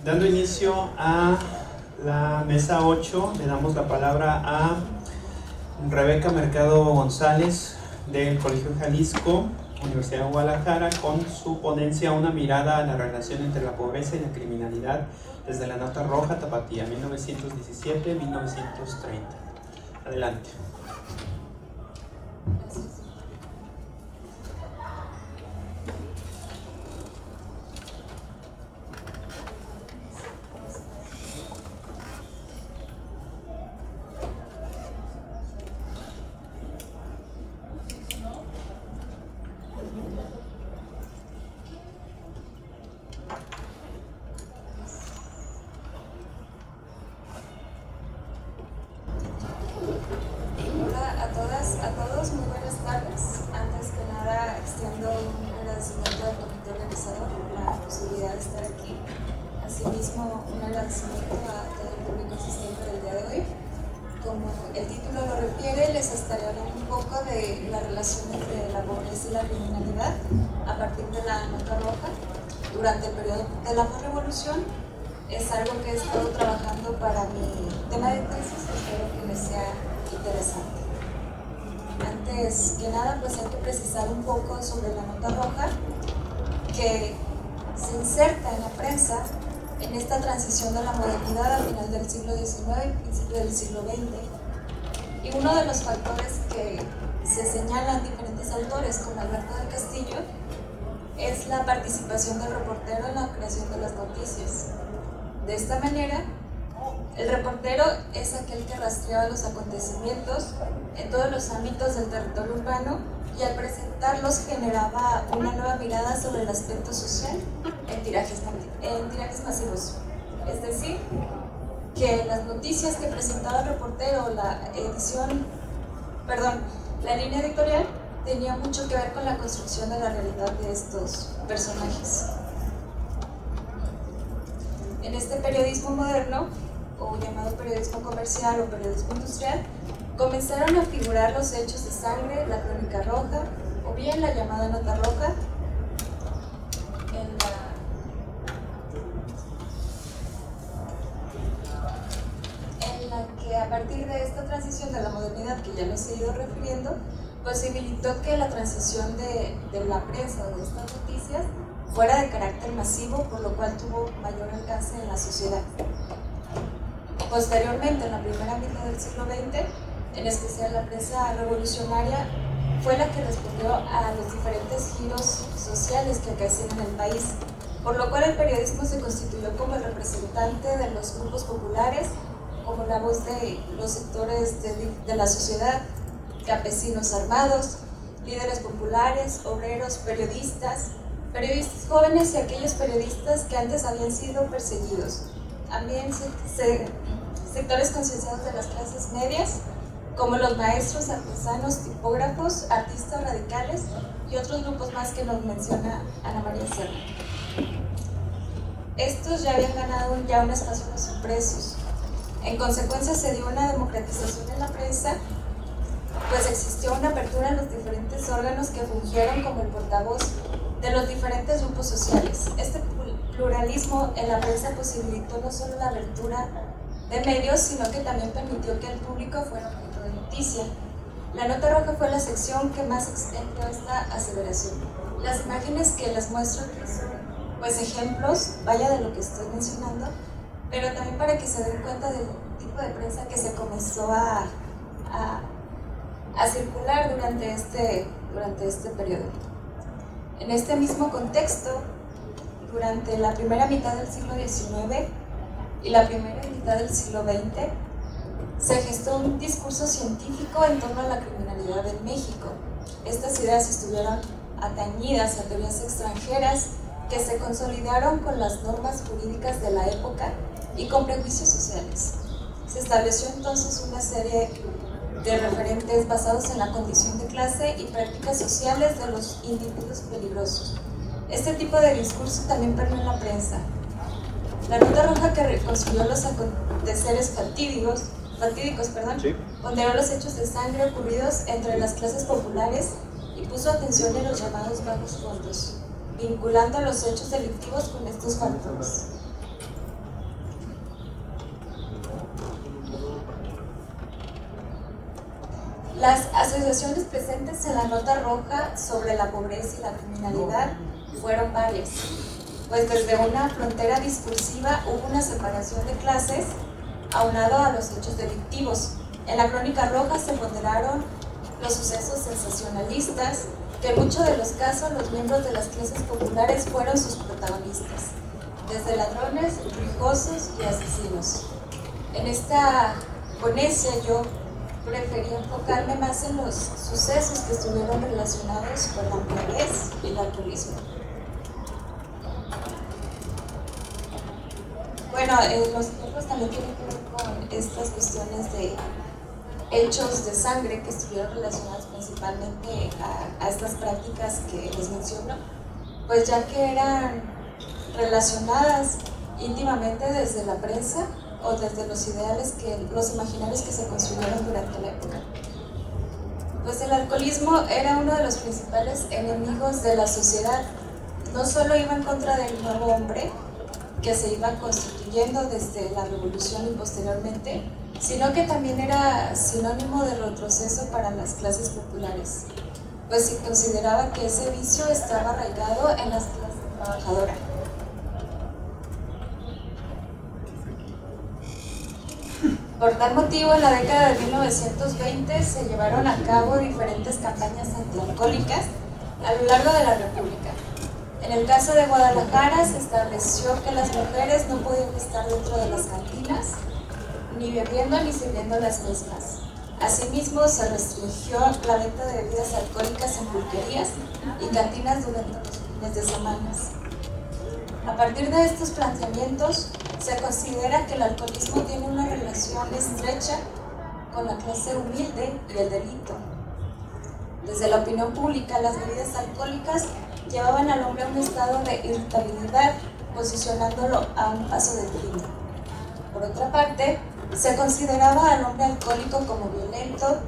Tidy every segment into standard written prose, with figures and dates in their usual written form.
Dando inicio a la mesa 8, le damos la palabra a Rebeca Mercado González del Colegio Jalisco, Universidad de Guadalajara, con su ponencia Una mirada a la relación entre la pobreza y la criminalidad desde la Nota Roja Tapatía, 1917-1930. Adelante. Durante el periodo de la posrevolución es algo que he estado trabajando para mi tema de tesis, espero que les sea interesante. Antes que nada, pues hay que precisar un poco sobre la Nota Roja, que se inserta en la prensa en esta transición de la modernidad al final del siglo XIX y principio del siglo XX. Y uno de los factores que se señalan diferentes autores, como Alberto del Castillo, es la participación del reportero en la creación de las noticias. De esta manera, el reportero es aquel que rastreaba los acontecimientos en todos los ámbitos del territorio urbano y al presentarlos generaba una nueva mirada sobre el aspecto social en tirajes masivos. Es decir, que las noticias que presentaba el reportero, la línea editorial, tenía mucho que ver con la construcción de la realidad de estos personajes. En este periodismo moderno, o llamado periodismo comercial o periodismo industrial, comenzaron a figurar los hechos de sangre, la crónica roja, o bien la llamada Nota Roja, en la que a partir de esta transición de la modernidad, que ya nos he ido refiriendo, posibilitó que la transición de la prensa o de estas noticias fuera de carácter masivo, por lo cual tuvo mayor alcance en la sociedad. Posteriormente, en la primera mitad del siglo XX, en especial la prensa revolucionaria fue la que respondió a los diferentes giros sociales que acaecían en el país, por lo cual el periodismo se constituyó como el representante de los grupos populares, como la voz de los sectores de la sociedad, campesinos armados, líderes populares, obreros, periodistas jóvenes y aquellos periodistas que antes habían sido perseguidos. También sectores concienciados de las clases medias, como los maestros, artesanos, tipógrafos, artistas radicales y otros grupos más que nos menciona Ana María Serra. Estos ya habían ganado un espacio en los impresos. En consecuencia, se dio una democratización en la prensa, pues existió una apertura en los diferentes órganos que fungieron como el portavoz de los diferentes grupos sociales. Este pluralismo en la prensa posibilitó no solo la abertura de medios, sino que también permitió que el público fuera objeto de noticia. La Nota Roja fue la sección que más extendió esta aseveración. Las imágenes que les muestro aquí son pues ejemplos, vaya, de lo que estoy mencionando, pero también para que se den cuenta del tipo de prensa que se comenzó a circular durante este periodo. En este mismo contexto, durante la primera mitad del siglo XIX y la primera mitad del siglo XX, se gestó un discurso científico en torno a la criminalidad en México. Estas ideas estuvieron atañidas a teorías extranjeras que se consolidaron con las normas jurídicas de la época y con prejuicios sociales. Se estableció entonces una serie de referentes basados en la condición de clase y prácticas sociales de los individuos peligrosos. Este tipo de discurso también permeó en la prensa. La Nota Roja, que reconstruyó los aconteceres fatídicos, ponderó los hechos de sangre ocurridos entre las clases populares y puso atención en los llamados bajos fondos, vinculando los hechos delictivos con estos factores. Las asociaciones presentes en la nota roja sobre la pobreza y la criminalidad fueron varias, pues desde una frontera discursiva hubo una separación de clases aunado a los hechos delictivos. En la crónica roja se ponderaron los sucesos sensacionalistas, que en muchos de los casos los miembros de las clases populares fueron sus protagonistas, desde ladrones, rijosos y asesinos. En esta ponencia yo preferí enfocarme más en los sucesos que estuvieron relacionados con la pobreza y el alcoholismo. Bueno, los ejemplos también tienen que ver con estas cuestiones de hechos de sangre que estuvieron relacionados principalmente a estas prácticas que les menciono, pues ya que eran relacionadas íntimamente desde la prensa o desde los ideales, los imaginarios que se construyeron durante la época. Pues el alcoholismo era uno de los principales enemigos de la sociedad. No solo iba en contra del nuevo hombre que se iba constituyendo desde la revolución y posteriormente, sino que también era sinónimo de retroceso para las clases populares, pues se consideraba que ese vicio estaba arraigado en las clases trabajadoras. Por tal motivo, en la década de 1920 se llevaron a cabo diferentes campañas antialcohólicas a lo largo de la República. En el caso de Guadalajara se estableció que las mujeres no podían estar dentro de las cantinas, ni bebiendo ni sirviendo las mismas. Asimismo, se restringió la venta de bebidas alcohólicas en pulquerías y cantinas durante los fines de semana. A partir de estos planteamientos, se considera que el alcoholismo tiene una relación estrecha con la clase humilde y el delito. Desde la opinión pública, las bebidas alcohólicas llevaban al hombre a un estado de irritabilidad, posicionándolo a un paso del crimen. Por otra parte, se consideraba al hombre alcohólico como violento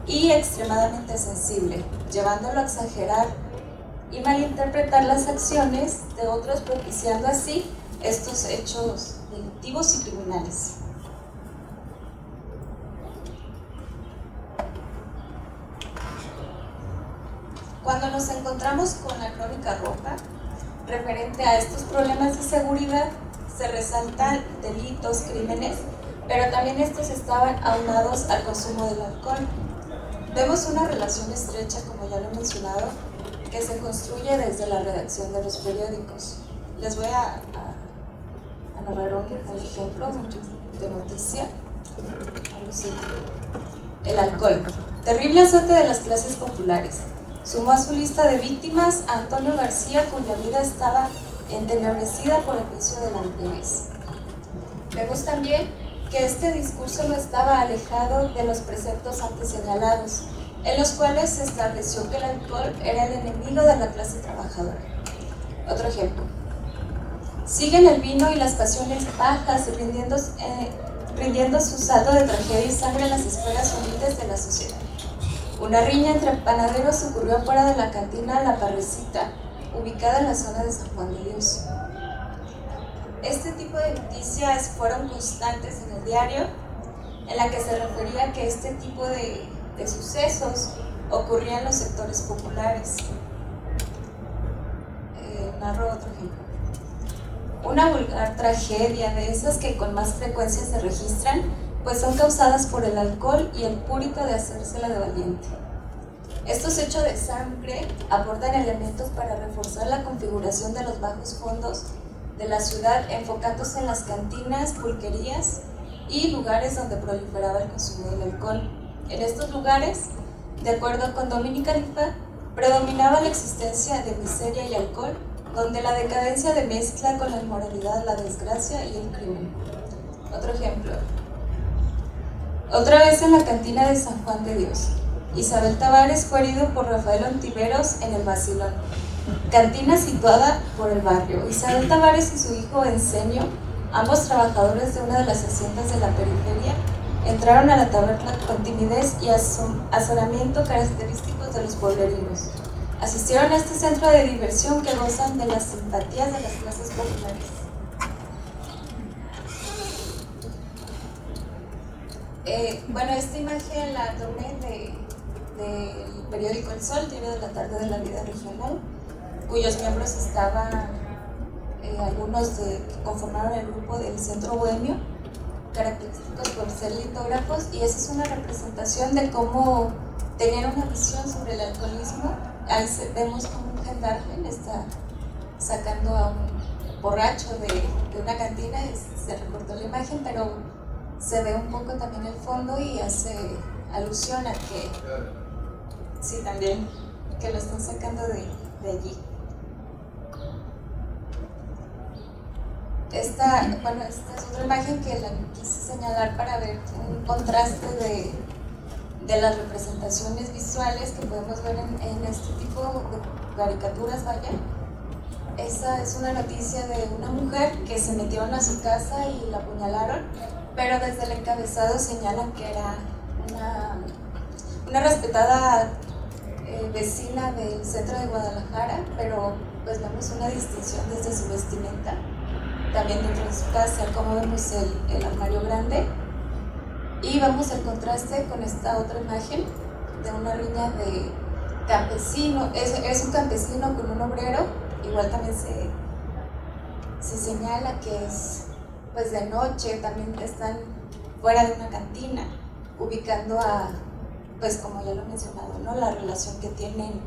y extremadamente sensible, llevándolo a exagerar y malinterpretar las acciones de otros, propiciando así estos hechos delictivos y criminales. Cuando nos encontramos con la crónica roja, referente a estos problemas de seguridad, se resaltan delitos, crímenes, pero también estos estaban aunados al consumo del alcohol. Vemos una relación estrecha, como ya lo he mencionado, que se construye desde la redacción de los periódicos. Les voy a narrar un ejemplo de noticia. El alcohol, terrible azote de las clases populares. Sumó a su lista de víctimas a Antonio García, cuya vida estaba entenebrecida por el vicio de la embriaguez. Vemos también que este discurso no estaba alejado de los preceptos antes señalados, en los cuales se estableció que el alcohol era el enemigo de la clase trabajadora. Otro ejemplo. Siguen el vino y las pasiones bajas, rindiendo su saldo de tragedia y sangre en las esferas humildes de la sociedad. Una riña entre panaderos ocurrió fuera de la cantina La Parrecita, ubicada en la zona de San Juan de Dios. Este tipo de noticias fueron constantes en el diario, en la que se refería que este tipo de sucesos ocurrían en los sectores populares. Narro otro ejemplo. Una vulgar tragedia de esas que con más frecuencia se registran, pues son causadas por el alcohol y el púrito de hacérsela de valiente. Estos hechos de sangre aportan elementos para reforzar la configuración de los bajos fondos de la ciudad, enfocándose en las cantinas, pulquerías y lugares donde proliferaba el consumo del alcohol. En estos lugares, de acuerdo con Dominic Khalifa, predominaba la existencia de miseria y alcohol, donde la decadencia de mezcla con la inmoralidad, la desgracia y el crimen. Otro ejemplo. Otra vez en la cantina de San Juan de Dios, Isabel Tavares fue herido por Rafael Ontiveros en el Basilón, cantina situada por el barrio. Isabel Tavares y su hijo Enseño, ambos trabajadores de una de las haciendas de la periferia, entraron a la taberna con timidez y azoramiento característicos de los pueblerinos. Asistieron a este centro de diversión que gozan de las simpatías de las clases populares. Bueno, esta imagen la tomé del periódico El Sol, diario de la tarde de la vida regional, cuyos miembros estaban algunos que conformaron el grupo del Centro Bohemio, característicos por ser litógrafos, y esa es una representación de cómo tenían una visión sobre el alcoholismo. Ahí vemos como un gendarme está sacando a un borracho de una cantina, se recortó la imagen, pero se ve un poco también el fondo y hace alusión a que, sí, también, que lo están sacando de allí. Esta es otra imagen que la quise señalar para ver un contraste de las representaciones visuales que podemos ver en este tipo de caricaturas, vaya. Esa es una noticia de una mujer que se metieron a su casa y la apuñalaron, pero desde el encabezado señalan que era una respetada vecina del centro de Guadalajara, pero pues vemos una distinción desde su vestimenta. También dentro de su casa, como vemos el armario grande, y vemos el contraste con esta otra imagen de una riña de campesino. Es un campesino con un obrero. Igual también se señala que es pues de noche, también están fuera de una cantina, ubicando a, pues como ya lo he mencionado, ¿no?, la relación que tienen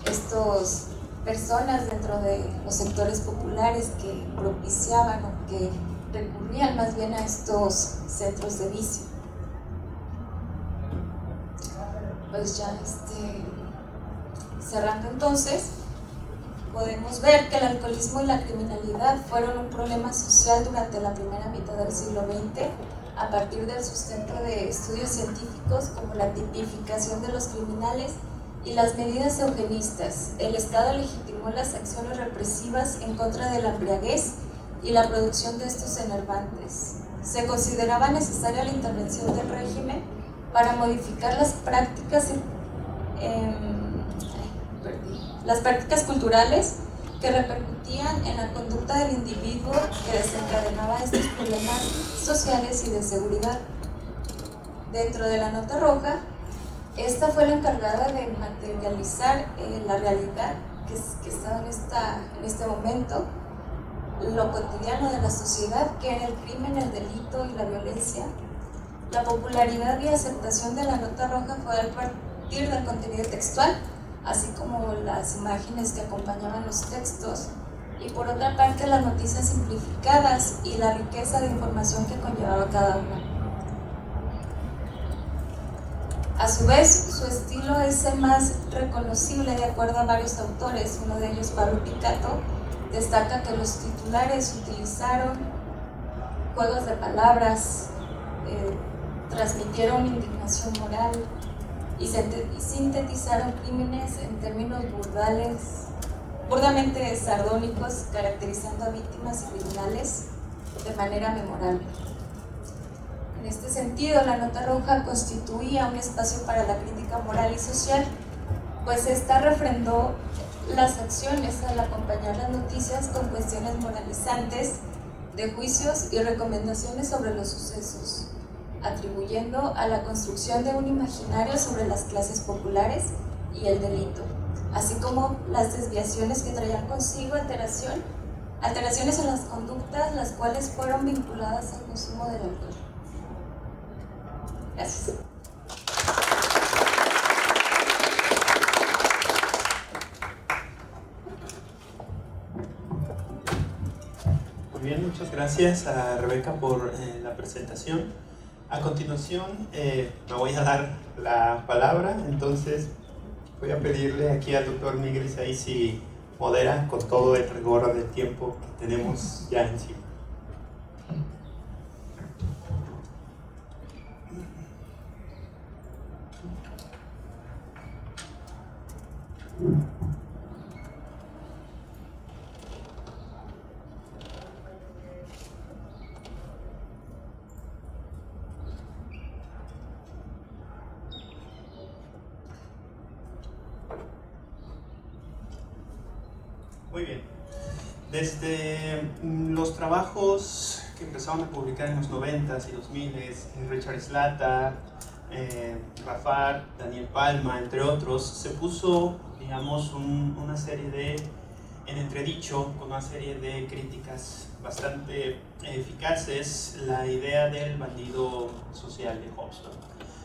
estos personas dentro de los sectores populares que propiciaban o que recurrían más bien a estos centros de vicio. Pues ya cerrando entonces, podemos ver que el alcoholismo y la criminalidad fueron un problema social durante la primera mitad del siglo XX a partir del sustento de estudios científicos como la tipificación de los criminales y las medidas eugenistas. El Estado legitimó las acciones represivas en contra de la embriaguez y la producción de estos enervantes. Se consideraba necesaria la intervención del régimen para modificar las prácticas culturales que repercutían en la conducta del individuo, que desencadenaba estos problemas sociales y de seguridad. Dentro de la Nota Roja, esta fue la encargada de materializar la realidad que estaba en este momento, lo cotidiano de la sociedad, que era el crimen, el delito y la violencia. La popularidad y aceptación de la Nota Roja fue a partir del contenido textual, así como las imágenes que acompañaban los textos, y por otra parte las noticias simplificadas y la riqueza de información que conllevaba cada una. A su vez, su estilo es el más reconocible de acuerdo a varios autores. Uno de ellos, Pablo Picato, destaca que los titulares utilizaron juegos de palabras, transmitieron indignación moral y sintetizaron crímenes en términos burdamente sardónicos, caracterizando a víctimas y criminales de manera memorable. En este sentido, la Nota Roja constituía un espacio para la crítica moral y social, pues esta refrendó las acciones al acompañar las noticias con cuestiones moralizantes de juicios y recomendaciones sobre los sucesos, atribuyendo a la construcción de un imaginario sobre las clases populares y el delito, así como las desviaciones que traían consigo alteraciones en las conductas, las cuales fueron vinculadas al consumo del alcohol. Gracias. Muy bien, muchas gracias a Rebeca por la presentación. A continuación me voy a dar la palabra, entonces voy a pedirle aquí al doctor Miguel Isaí si modera con todo el rigor del tiempo que tenemos ya encima. Muy bien. Desde los trabajos que empezaron a publicar en los 90s y 2000s, Richard Slater, Rafat, Daniel Palma, entre otros, se puso, digamos, una serie de, en entredicho, con una serie de críticas bastante eficaces, la idea del bandido social de Hobsbawm.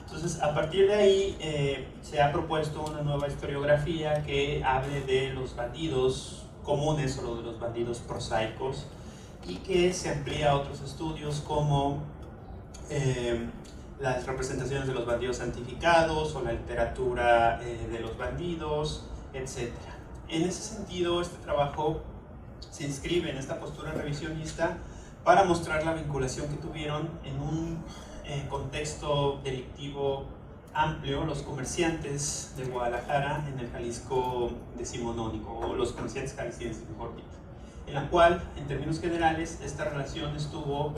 Entonces, a partir de ahí se ha propuesto una nueva historiografía que hable de los bandidos comunes o de los bandidos prosaicos, y que se amplía a otros estudios como las representaciones de los bandidos santificados o la literatura de los bandidos, etc. En ese sentido, este trabajo se inscribe en esta postura revisionista para mostrar la vinculación que tuvieron en un contexto delictivo amplio los comerciantes de Guadalajara en el Jalisco decimonónico, o los comerciantes jaliscienses, mejor dicho, en la cual, en términos generales, esta relación estuvo,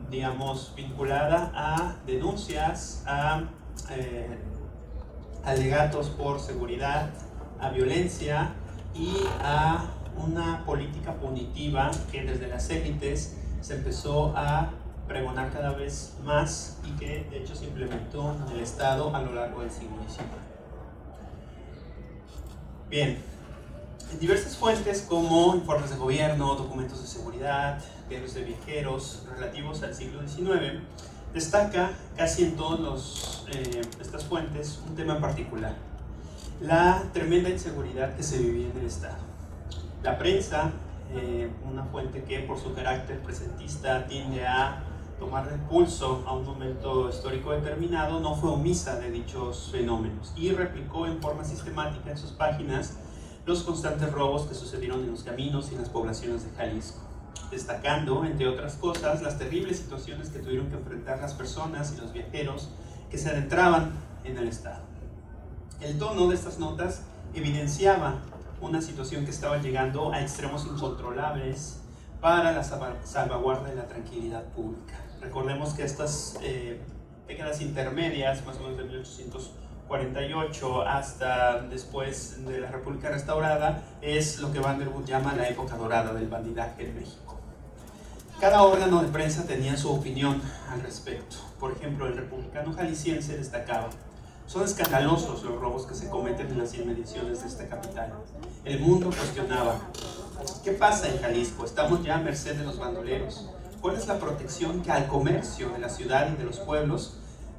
digamos, vinculada a denuncias, a alegatos por seguridad, a violencia y a una política punitiva que desde las élites se empezó a pregonar cada vez más y que de hecho se implementó en el Estado a lo largo del siglo XIX. Bien, en diversas fuentes como informes de gobierno, documentos de seguridad, diarios de viajeros relativos al siglo XIX, destaca casi en todas estas fuentes un tema en particular: la tremenda inseguridad que se vivía en el Estado. La prensa, una fuente que por su carácter presentista tiende a tomar el pulso a un momento histórico determinado, no fue omisa de dichos fenómenos y replicó en forma sistemática en sus páginas los constantes robos que sucedieron en los caminos y en las poblaciones de Jalisco, destacando, entre otras cosas, las terribles situaciones que tuvieron que enfrentar las personas y los viajeros que se adentraban en el Estado. El tono de estas notas evidenciaba una situación que estaba llegando a extremos incontrolables para la salvaguarda de la tranquilidad pública. Recordemos que estas décadas intermedias, más o menos de 1848 hasta después de la República Restaurada, es lo que Van der Wood llama la época dorada del bandidaje en México. Cada órgano de prensa tenía su opinión al respecto. Por ejemplo, el Republicano Jalisciense destacaba: son escandalosos los robos que se cometen en las inmediaciones de esta capital. El Mundo cuestionaba: ¿qué pasa en Jalisco? ¿Estamos ya a merced de los bandoleros? ¿Cuál es la protección que al comercio de la ciudad y de los pueblos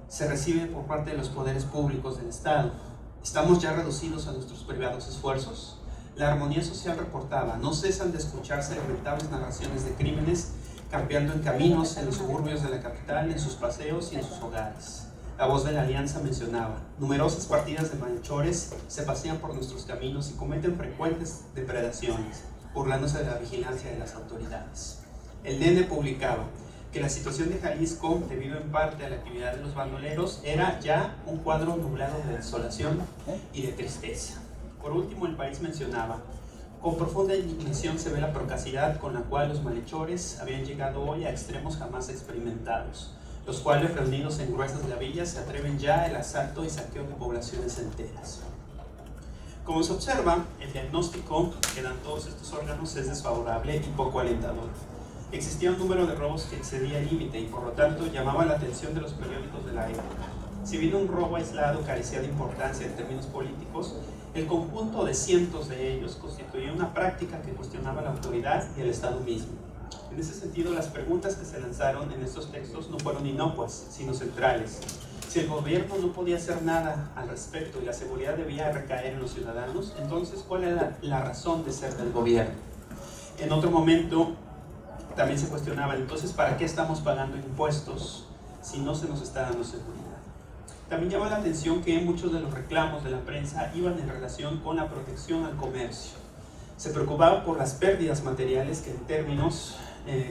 se recibe por parte de los poderes públicos del Estado? ¿Estamos ya reducidos a nuestros privados esfuerzos? La Armonía Social reportaba: no cesan de escucharse lamentables narraciones de crímenes campeando en caminos, en los suburbios de la capital, en sus paseos y en sus hogares. La Voz de la Alianza mencionaba: numerosas partidas de malhechores se pasean por nuestros caminos y cometen frecuentes depredaciones, burlándose de la vigilancia de las autoridades. El DN publicaba que la situación de Jalisco, debido en parte a la actividad de los bandoleros, era ya un cuadro nublado de desolación y de tristeza. Por último, El País mencionaba: con profunda indignación se ve la procacidad con la cual los malhechores habían llegado hoy a extremos jamás experimentados, los cuales, reunidos en gruesas gavillas, se atreven ya al asalto y saqueo de poblaciones enteras. Como se observa, el diagnóstico que dan todos estos órganos es desfavorable y poco alentador. Existía un número de robos que excedía el límite y por lo tanto llamaba la atención de los periódicos de la época. Si bien un robo aislado carecía de importancia en términos políticos, el conjunto de cientos de ellos constituía una práctica que cuestionaba la autoridad y el Estado mismo. En ese sentido, las preguntas que se lanzaron en estos textos no fueron inocuas, sino centrales. Si el gobierno no podía hacer nada al respecto y la seguridad debía recaer en los ciudadanos, entonces, ¿cuál era la razón de ser del gobierno? En otro momento, también se cuestionaba: entonces, ¿para qué estamos pagando impuestos si no se nos está dando seguridad? También llama la atención que muchos de los reclamos de la prensa iban en relación con la protección al comercio. Se preocupaba por las pérdidas materiales que en términos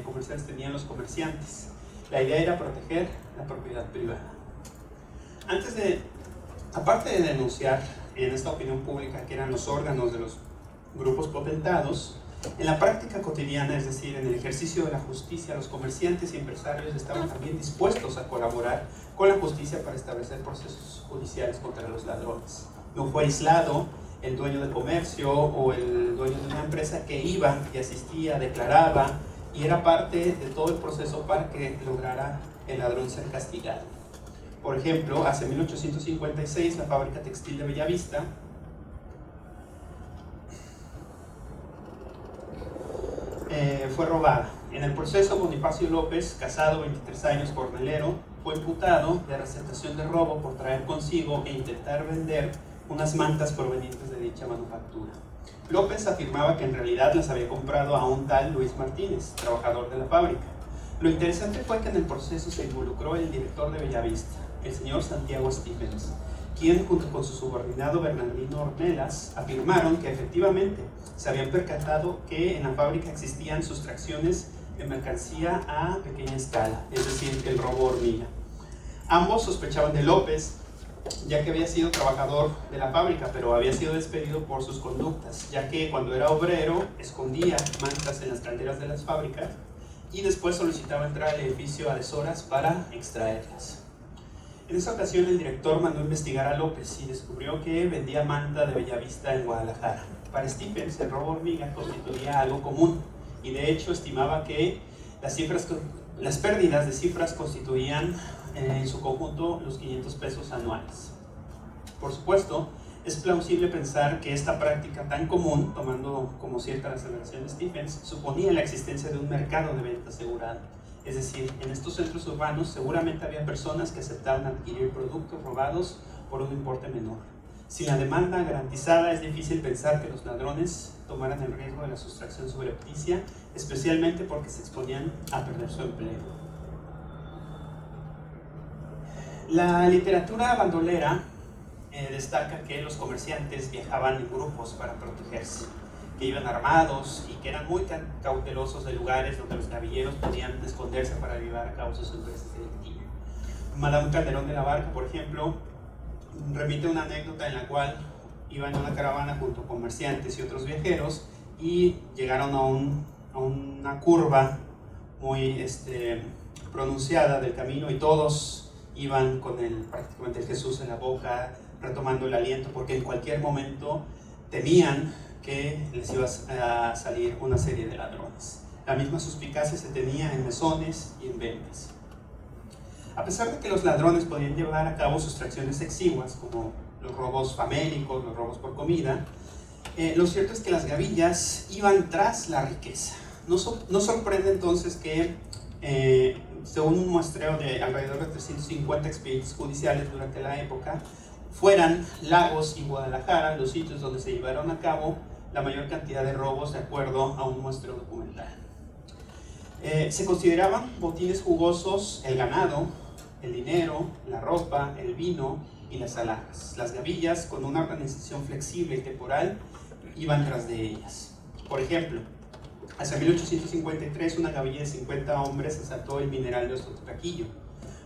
comerciales tenían los comerciantes. La idea era proteger la propiedad privada. Aparte de denunciar en esta opinión pública que eran los órganos de los grupos potentados, en la práctica cotidiana, es decir, en el ejercicio de la justicia, los comerciantes y empresarios estaban también dispuestos a colaborar con la justicia para establecer procesos judiciales contra los ladrones. No fue aislado el dueño de comercio o el dueño de una empresa que iba y asistía, declaraba y era parte de todo el proceso para que lograra el ladrón ser castigado. Por ejemplo, hacia 1856 la fábrica textil de Bellavista fue robada. En el proceso, Bonifacio López, casado 23 años, jornalero, fue imputado de receptación de robo por traer consigo e intentar vender unas mantas provenientes de dicha manufactura. López afirmaba que en realidad las había comprado a un tal Luis Martínez, trabajador de la fábrica. Lo interesante fue que en el proceso se involucró el director de Bellavista, el señor Santiago Stephens, quien junto con su subordinado Bernardino Ornelas afirmaron que efectivamente se habían percatado que en la fábrica existían sustracciones de mercancía a pequeña escala, es decir, el robo hormiga. Ambos sospechaban de López, ya que había sido trabajador de la fábrica, pero había sido despedido por sus conductas, ya que cuando era obrero escondía mantas en las calderas de las fábricas y después solicitaba entrar al edificio a deshoras para extraerlas. En esa ocasión el director mandó investigar a López y descubrió que vendía manta de Bellavista en Guadalajara. Para Stephens, el robo hormiga constituía algo común y de hecho estimaba que las pérdidas de cifras constituían en su conjunto los 500 pesos anuales. Por supuesto, es plausible pensar que esta práctica tan común, tomando como cierta la aseveración de Stephens, suponía la existencia de un mercado de venta asegurado. Es decir, en estos centros urbanos seguramente había personas que aceptaban adquirir productos robados por un importe menor. Sin la demanda garantizada, es difícil pensar que los ladrones tomaran el riesgo de la sustracción subrepticia, especialmente porque se exponían a perder su empleo. La literatura bandolera destaca que los comerciantes viajaban en grupos para protegerse, que iban armados y que eran muy cautelosos de lugares donde los gavilleros podían esconderse para llevar a cabo sus empresas delictivas. Madame Calderón de la Barca, por ejemplo, remite una anécdota en la cual iban en una caravana junto a comerciantes y otros viajeros y llegaron a una curva muy pronunciada del camino y todos iban con prácticamente el Jesús en la boca, retomando el aliento, porque en cualquier momento temían que les iba a salir una serie de ladrones. La misma suspicacia se tenía en mesones y en ventas. A pesar de que los ladrones podían llevar a cabo sustracciones exiguas, como los robos famélicos, los robos por comida, lo cierto es que las gavillas iban tras la riqueza. No sorprende entonces que, según un muestreo de alrededor de 350 expedientes judiciales durante la época, fueran Lagos y Guadalajara los sitios donde se llevaron a cabo la mayor cantidad de robos, de acuerdo a un muestreo documental. Se consideraban botines jugosos el ganado, el dinero, la ropa, el vino y las alhajas. Las gavillas, con una organización flexible y temporal, iban tras de ellas. Por ejemplo, hacia 1853 una gavilla de 50 hombres asaltó el mineral de Ostotaquillo,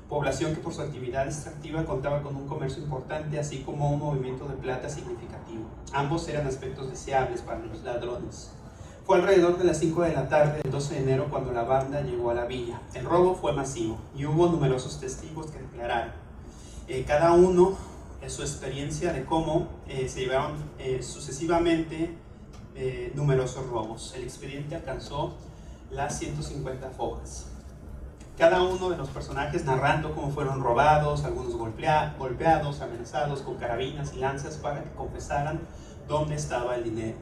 población que por su actividad extractiva contaba con un comercio importante, así como un movimiento de plata significativo. Ambos eran aspectos deseables para los ladrones. Fue alrededor de las 5 de la tarde del 12 de enero cuando la banda llegó a la villa. El robo fue masivo y hubo numerosos testigos que declararon, cada uno en su experiencia de cómo se llevaron sucesivamente numerosos robos. El expediente alcanzó las 150 fojas. Cada uno de los personajes narrando cómo fueron robados, algunos golpeados, amenazados con carabinas y lanzas para que confesaran dónde estaba el dinero.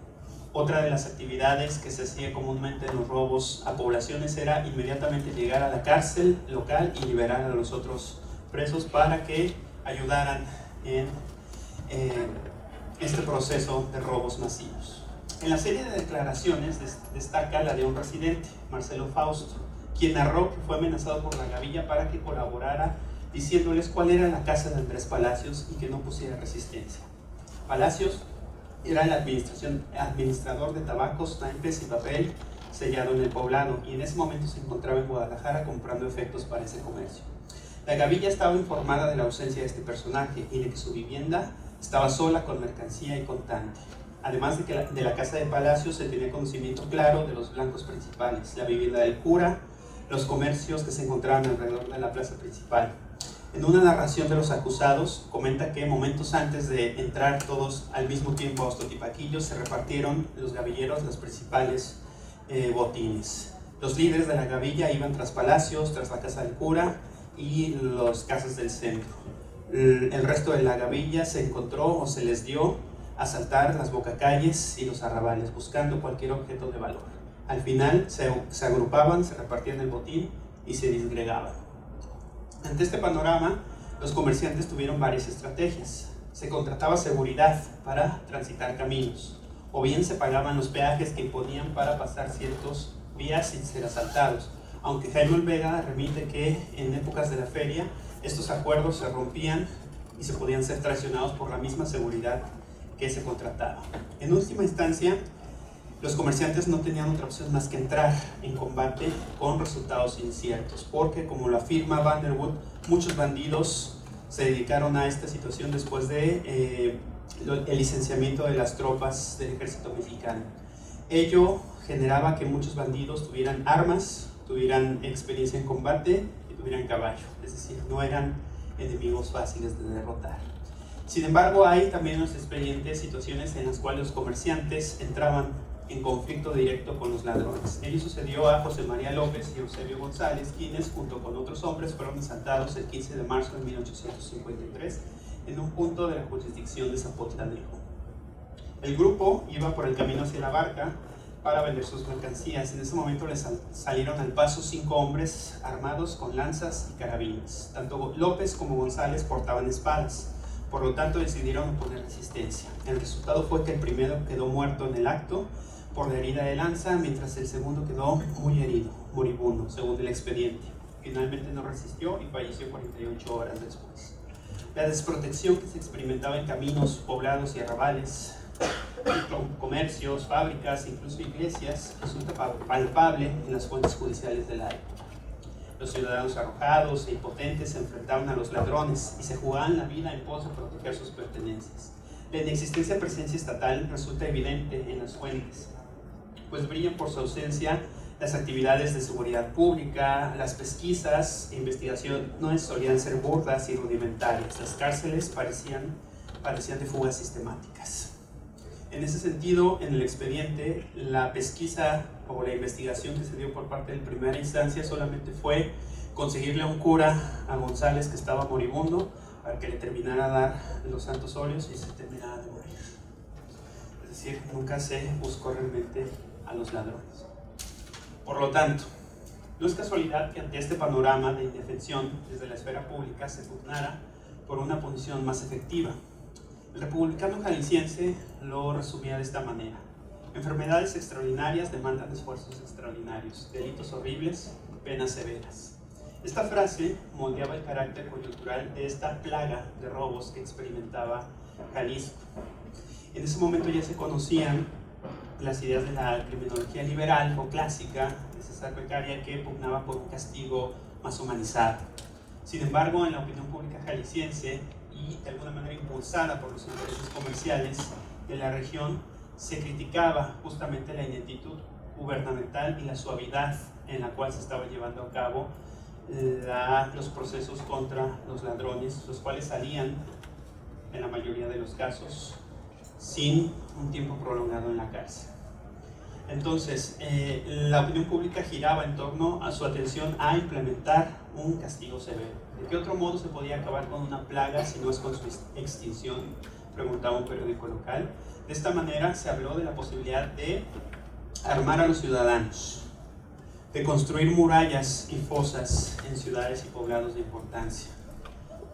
Otra de las actividades que se hacía comúnmente en los robos a poblaciones era inmediatamente llegar a la cárcel local y liberar a los otros presos para que ayudaran en este proceso de robos masivos. En la serie de declaraciones destaca la de un residente, Marcelo Fausto, quien narró que fue amenazado por la gavilla para que colaborara diciéndoles cuál era la casa de Andrés Palacios y que no pusiera resistencia. Palacios era el administrador de tabacos, naipes y papel sellado en el poblado, y en ese momento se encontraba en Guadalajara comprando efectos para ese comercio. La gavilla estaba informada de la ausencia de este personaje y de que su vivienda estaba sola con mercancía y contante. Además de que de la casa de Palacios se tenía conocimiento claro de los blancos principales, la vivienda del cura, los comercios que se encontraban alrededor de la plaza principal. En una narración de los acusados, comenta que momentos antes de entrar todos al mismo tiempo a Ostotipaquillo, se repartieron los gavilleros los principales botines. Los líderes de la gavilla iban tras Palacios, tras la casa del cura, y las casas del centro. El resto de la gavilla se encontró o se les dio a asaltar las bocacalles y los arrabales, buscando cualquier objeto de valor. Al final se agrupaban, se repartían el botín y se disgregaban. Ante este panorama, los comerciantes tuvieron varias estrategias. Se contrataba seguridad para transitar caminos, o bien se pagaban los peajes que imponían para pasar ciertos vías sin ser asaltados, aunque Jaime Olvega remite que en épocas de la feria estos acuerdos se rompían y se podían ser traicionados por la misma seguridad que se contrataba. En última instancia, los comerciantes no tenían otra opción más que entrar en combate con resultados inciertos, porque, como lo afirma Vanderwood, muchos bandidos se dedicaron a esta situación después de el licenciamiento de las tropas del ejército mexicano. Ello generaba que muchos bandidos tuvieran armas, tuvieran experiencia en combate y tuvieran caballo, es decir, no eran enemigos fáciles de derrotar. Sin embargo, hay también en los expedientes situaciones en las cuales los comerciantes entraban en conflicto directo con los ladrones. Ello sucedió a José María López y Eusebio González, quienes junto con otros hombres fueron asaltados el 15 de marzo de 1853 en un punto de la jurisdicción de Zapotlanejo. El grupo iba por el camino hacia la barca para vender sus mercancías. En ese momento les salieron al paso 5 hombres armados con lanzas y carabinas. Tanto López como González portaban espadas, por lo tanto decidieron oponer resistencia. El resultado fue que el primero quedó muerto en el acto por la herida de lanza, mientras el segundo quedó muy herido, moribundo, según el expediente. Finalmente no resistió y falleció 48 horas después. La desprotección que se experimentaba en caminos, poblados y arrabales, comercios, fábricas, incluso iglesias, resulta palpable en las fuentes judiciales de la época. Los ciudadanos arrojados e impotentes se enfrentaban a los ladrones y se jugaban la vida en pos de proteger sus pertenencias. La inexistencia de presencia estatal resulta evidente en las fuentes, pues brillan por su ausencia las actividades de seguridad pública, las pesquisas e investigaciones solían ser burdas y rudimentarias, las cárceles parecían de fugas sistemáticas. En ese sentido, en el expediente, la pesquisa o la investigación que se dio por parte de primera instancia solamente fue conseguirle a un cura a González, que estaba moribundo, para que le terminara a dar los santos óleos y se terminara de morir. Es decir, nunca se buscó realmente a los ladrones. Por lo tanto, no es casualidad que ante este panorama de indefensión desde la esfera pública se pugnara por una punición más efectiva. El republicano jalisciense lo resumía de esta manera: enfermedades extraordinarias demandan esfuerzos extraordinarios, delitos horribles, penas severas. Esta frase moldeaba el carácter coyuntural de esta plaga de robos que experimentaba Jalisco. En ese momento ya se conocían las ideas de la criminología liberal o clásica de César Beccaria, que pugnaba por un castigo más humanizado. Sin embargo, en la opinión pública jalisciense, y de alguna manera impulsada por los intereses comerciales de la región, se criticaba justamente la ineptitud gubernamental y la suavidad en la cual se estaban llevando a cabo los procesos contra los ladrones, los cuales salían, en la mayoría de los casos, sin un tiempo prolongado en la cárcel. Entonces, la opinión pública giraba en torno a su atención a implementar un castigo severo. ¿De qué otro modo se podía acabar con una plaga si no es con su extinción?, preguntaba un periódico local. De esta manera se habló de la posibilidad de armar a los ciudadanos, de construir murallas y fosas en ciudades y poblados de importancia,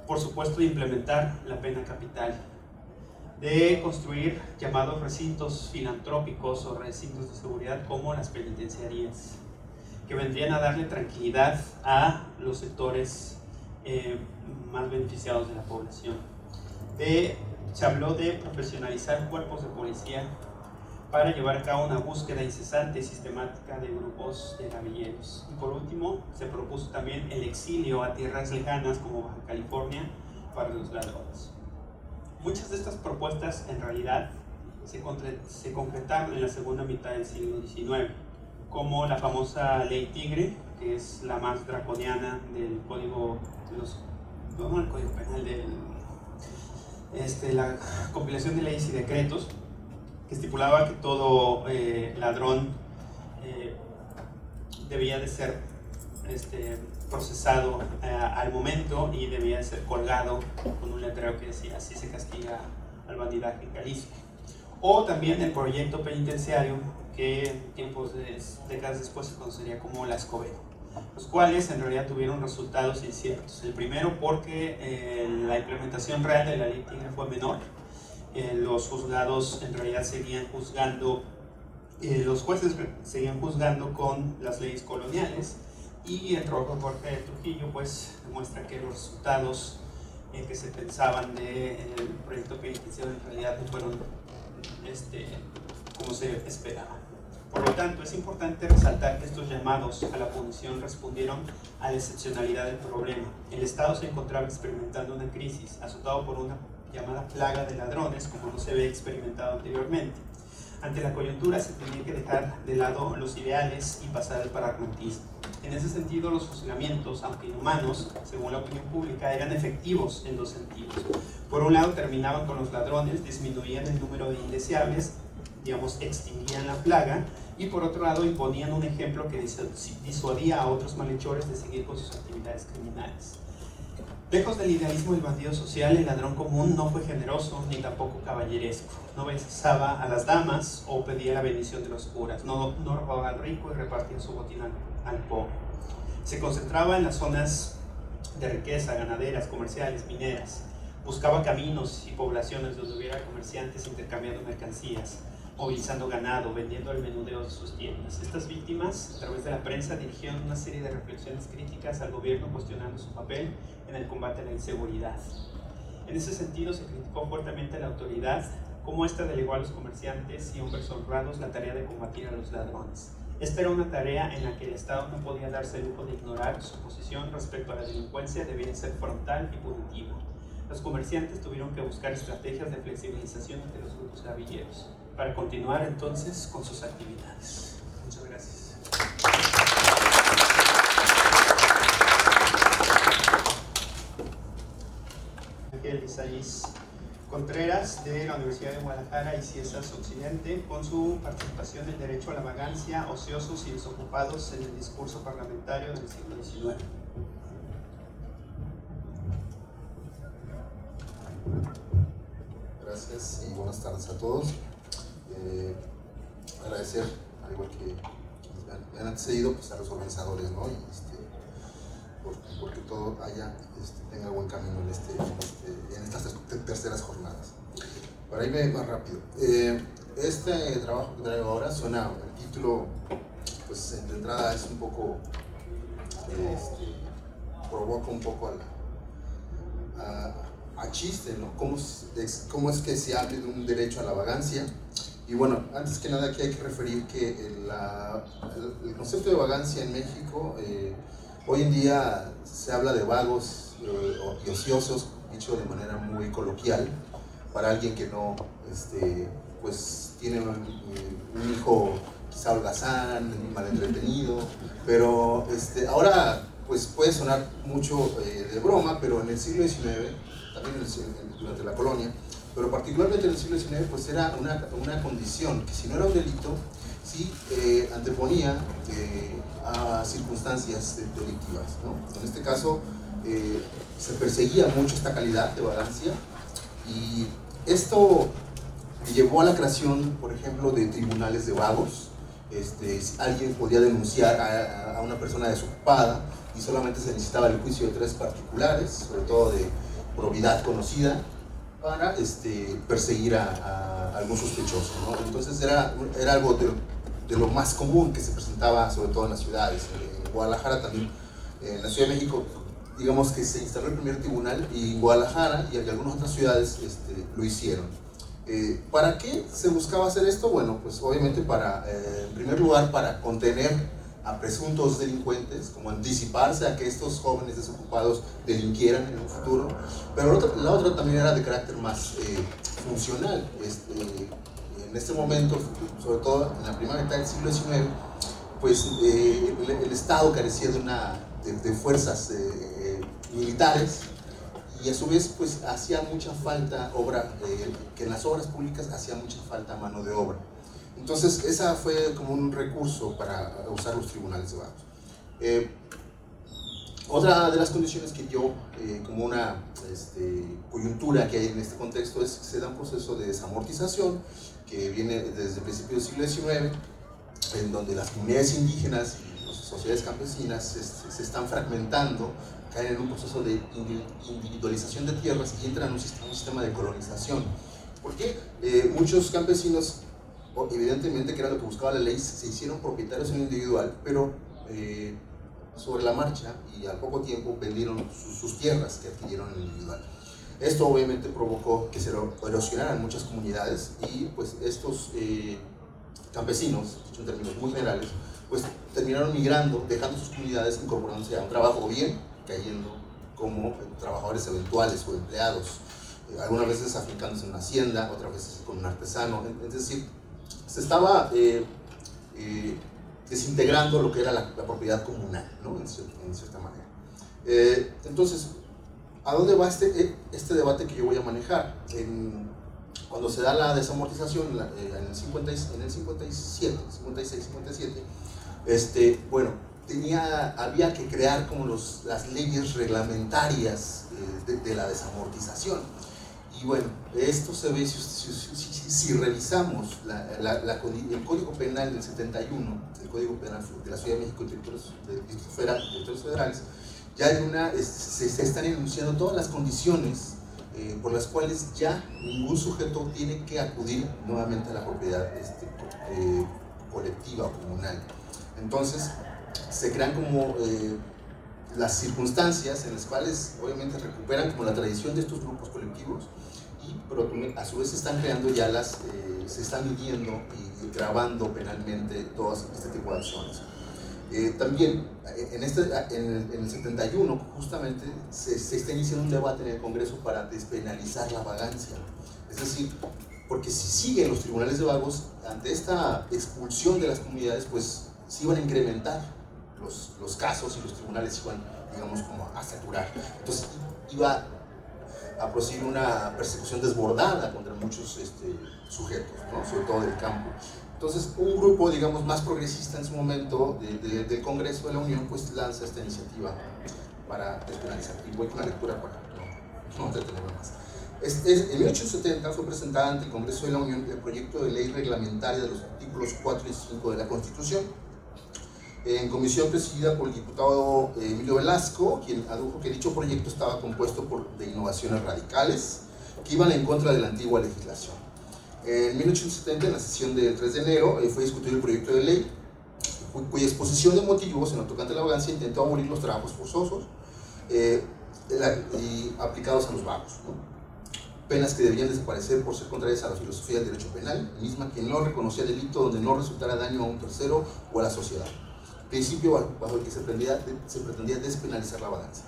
por supuesto de implementar la pena capital, de construir llamados recintos filantrópicos o recintos de seguridad como las penitenciarías, que vendrían a darle tranquilidad a los sectores más beneficiados de la población. Se habló de profesionalizar cuerpos de policía para llevar a cabo una búsqueda incesante y sistemática de grupos de gavilleros. Y por último, se propuso también el exilio a tierras lejanas como Baja California para los ladrones. Muchas de estas propuestas en realidad se concretaron en la segunda mitad del siglo XIX, como la famosa Ley Tigre, que es la más draconiana del código el código penal, la compilación de leyes y decretos, que estipulaba que todo ladrón debía de ser procesado al momento y debía ser colgado con un letrero que decía: así se castiga al bandidaje en Jalisco. O también el proyecto penitenciario que décadas después se conocería como la Escobedo, los cuales en realidad tuvieron resultados inciertos. El primero porque la implementación real de la ley Tigre fue menor. Los juzgados en realidad seguían juzgando, los jueces seguían juzgando con las leyes coloniales, y el trabajo de Jorge Trujillo pues demuestra que los resultados que se pensaban del proyecto penitenciario en realidad no fueron como se esperaba. Por lo tanto, es importante resaltar que estos llamados a la punición respondieron a la excepcionalidad del problema. El Estado se encontraba experimentando una crisis, azotado por una llamada plaga de ladrones, como no se había experimentado anteriormente. Ante la coyuntura se tenía que dejar de lado los ideales y pasar al pragmatismo. En ese sentido, los fusilamientos, aunque inhumanos, según la opinión pública, eran efectivos en dos sentidos. Por un lado, terminaban con los ladrones, disminuían el número de indeseables, extinguían la plaga, y por otro lado imponían un ejemplo que disuadía a otros malhechores de seguir con sus actividades criminales. Lejos del idealismo del bandido social, el ladrón común no fue generoso ni tampoco caballeresco. No besaba a las damas o pedía la bendición de los curas. No robaba al rico y repartía su botín al pobre. Se concentraba en las zonas de riqueza, ganaderas, comerciales, mineras. Buscaba caminos y poblaciones donde hubiera comerciantes intercambiando mercancías, movilizando ganado, vendiendo el menudeo de sus tiendas. Estas víctimas, a través de la prensa, dirigieron una serie de reflexiones críticas al gobierno, cuestionando su papel en el combate a la inseguridad. En ese sentido, se criticó fuertemente a la autoridad, como esta delegó a los comerciantes y hombres honrados la tarea de combatir a los ladrones. Esta era una tarea en la que el Estado no podía darse el lujo de ignorar. Su posición respecto a la delincuencia debía ser frontal y punitiva. Los comerciantes tuvieron que buscar estrategias de flexibilización entre los grupos gavilleros para continuar entonces con sus actividades. Muchas gracias. Ángel Isaías Contreras, de la Universidad de Guadalajara y Ciesas Occidente, con su participación en Derecho a la Vagancia, Ociosos y Desocupados en el Discurso Parlamentario del siglo XIX. Gracias y buenas tardes a todos. Agradecer, al igual que me han antecedido, pues, a los organizadores, ¿no? Porque todo tenga buen camino en estas terceras jornadas. Para irme más rápido, este trabajo que traigo ahora suena, el título, pues de entrada es un poco, provoca un poco a chiste, ¿no? ¿Cómo es que se habla de un derecho a la vagancia? Y bueno, antes que nada aquí hay que referir que el concepto de vagancia en México, hoy en día se habla de vagos y ociosos, dicho de manera muy coloquial, para alguien que no, pues tiene un hijo quizá holgazán, mal entretenido, pero ahora pues puede sonar mucho de broma, pero en el siglo XIX, también durante la colonia, pero particularmente en el siglo XIX, pues era una condición que, si no era un delito, sí anteponía a circunstancias delictivas, ¿no? En este caso se perseguía mucho esta calidad de vagancia, y esto llevó a la creación, por ejemplo, de tribunales de vagos. Alguien podía denunciar a una persona desocupada y solamente se necesitaba el juicio de 3 particulares, sobre todo de probidad conocida, para perseguir a algún sospechoso, ¿no? Entonces era algo de lo más común que se presentaba, sobre todo en las ciudades. En Guadalajara también, en la Ciudad de México, digamos que se instaló el primer tribunal, y en Guadalajara y en algunas otras ciudades lo hicieron. ¿Para qué se buscaba hacer esto? Bueno, pues obviamente en primer lugar, para contener a presuntos delincuentes, como anticiparse a que estos jóvenes desocupados delinquieran en un futuro, pero la otra también era de carácter más funcional. En este momento, sobre todo en la primera mitad del siglo XIX, pues el Estado carecía de fuerzas militares, y a su vez pues hacía mucha falta que en las obras públicas hacía mucha falta mano de obra. Entonces esa fue como un recurso para usar los tribunales de vagos. Otra de las condiciones que yo, como una coyuntura que hay en este contexto, es que se da un proceso de desamortización que viene desde principios del siglo XIX, en donde las comunidades indígenas y las sociedades campesinas se están fragmentando, caen en un proceso de individualización de tierras y entran en un sistema de colonización. Porque muchos campesinos, evidentemente que era lo que buscaba la ley, se hicieron propietarios en lo individual, pero sobre la marcha y al poco tiempo vendieron sus tierras que adquirieron en lo individual. Esto obviamente provocó que se erosionaran muchas comunidades y pues estos campesinos, dicho en términos muy generales, pues terminaron migrando, dejando sus comunidades, incorporándose a un trabajo o bien cayendo como trabajadores eventuales o empleados, algunas veces afincándose en una hacienda, otras veces con un artesano, es decir, se estaba desintegrando lo que era la propiedad comunal, ¿no? en cierta manera. Entonces, ¿a dónde va este debate que yo voy a manejar? Cuando se da la desamortización en el 56, 57, bueno, había que crear como las leyes reglamentarias de la desamortización. Y bueno, esto se ve si revisamos el Código Penal del 71, el Código Penal de la Ciudad de México y territorios federales, ya se están enunciando todas las condiciones por las cuales ya ningún sujeto tiene que acudir nuevamente a la propiedad colectiva o comunal. Entonces, se crean como las circunstancias en las cuales obviamente recuperan como la tradición de estos grupos colectivos, pero a su vez se están creando ya se están midiendo y grabando penalmente todas este tipo de acciones. También en el 71 justamente se está iniciando un debate en el Congreso para despenalizar la vagancia, es decir, porque si siguen los tribunales de vagos ante esta expulsión de las comunidades, pues se iban a incrementar los casos y los tribunales iban, digamos, como a saturar. Entonces iba a proseguir una persecución desbordada contra muchos sujetos, ¿no? Sobre todo del campo. Entonces, un grupo, digamos, más progresista en su momento del Congreso de la Unión, pues lanza esta iniciativa para despenalizar. Y voy con la lectura para no entretenerme más. En 1870 fue presentada ante el Congreso de la Unión el proyecto de ley reglamentaria de los artículos 4 y 5 de la Constitución, en comisión presidida por el diputado Emilio Velasco, quien adujo que dicho proyecto estaba compuesto de innovaciones radicales que iban en contra de la antigua legislación. En 1870, en la sesión del 3 de enero, fue discutido el proyecto de ley, cuya exposición de motivos en lo tocante a la vagancia intentó abolir los trabajos forzosos y aplicados a los vagos, ¿no? Penas que debían desaparecer por ser contrarias a la filosofía del derecho penal, misma que no reconocía delito donde no resultara daño a un tercero o a la sociedad, principio bajo el que se pretendía despenalizar la vagancia.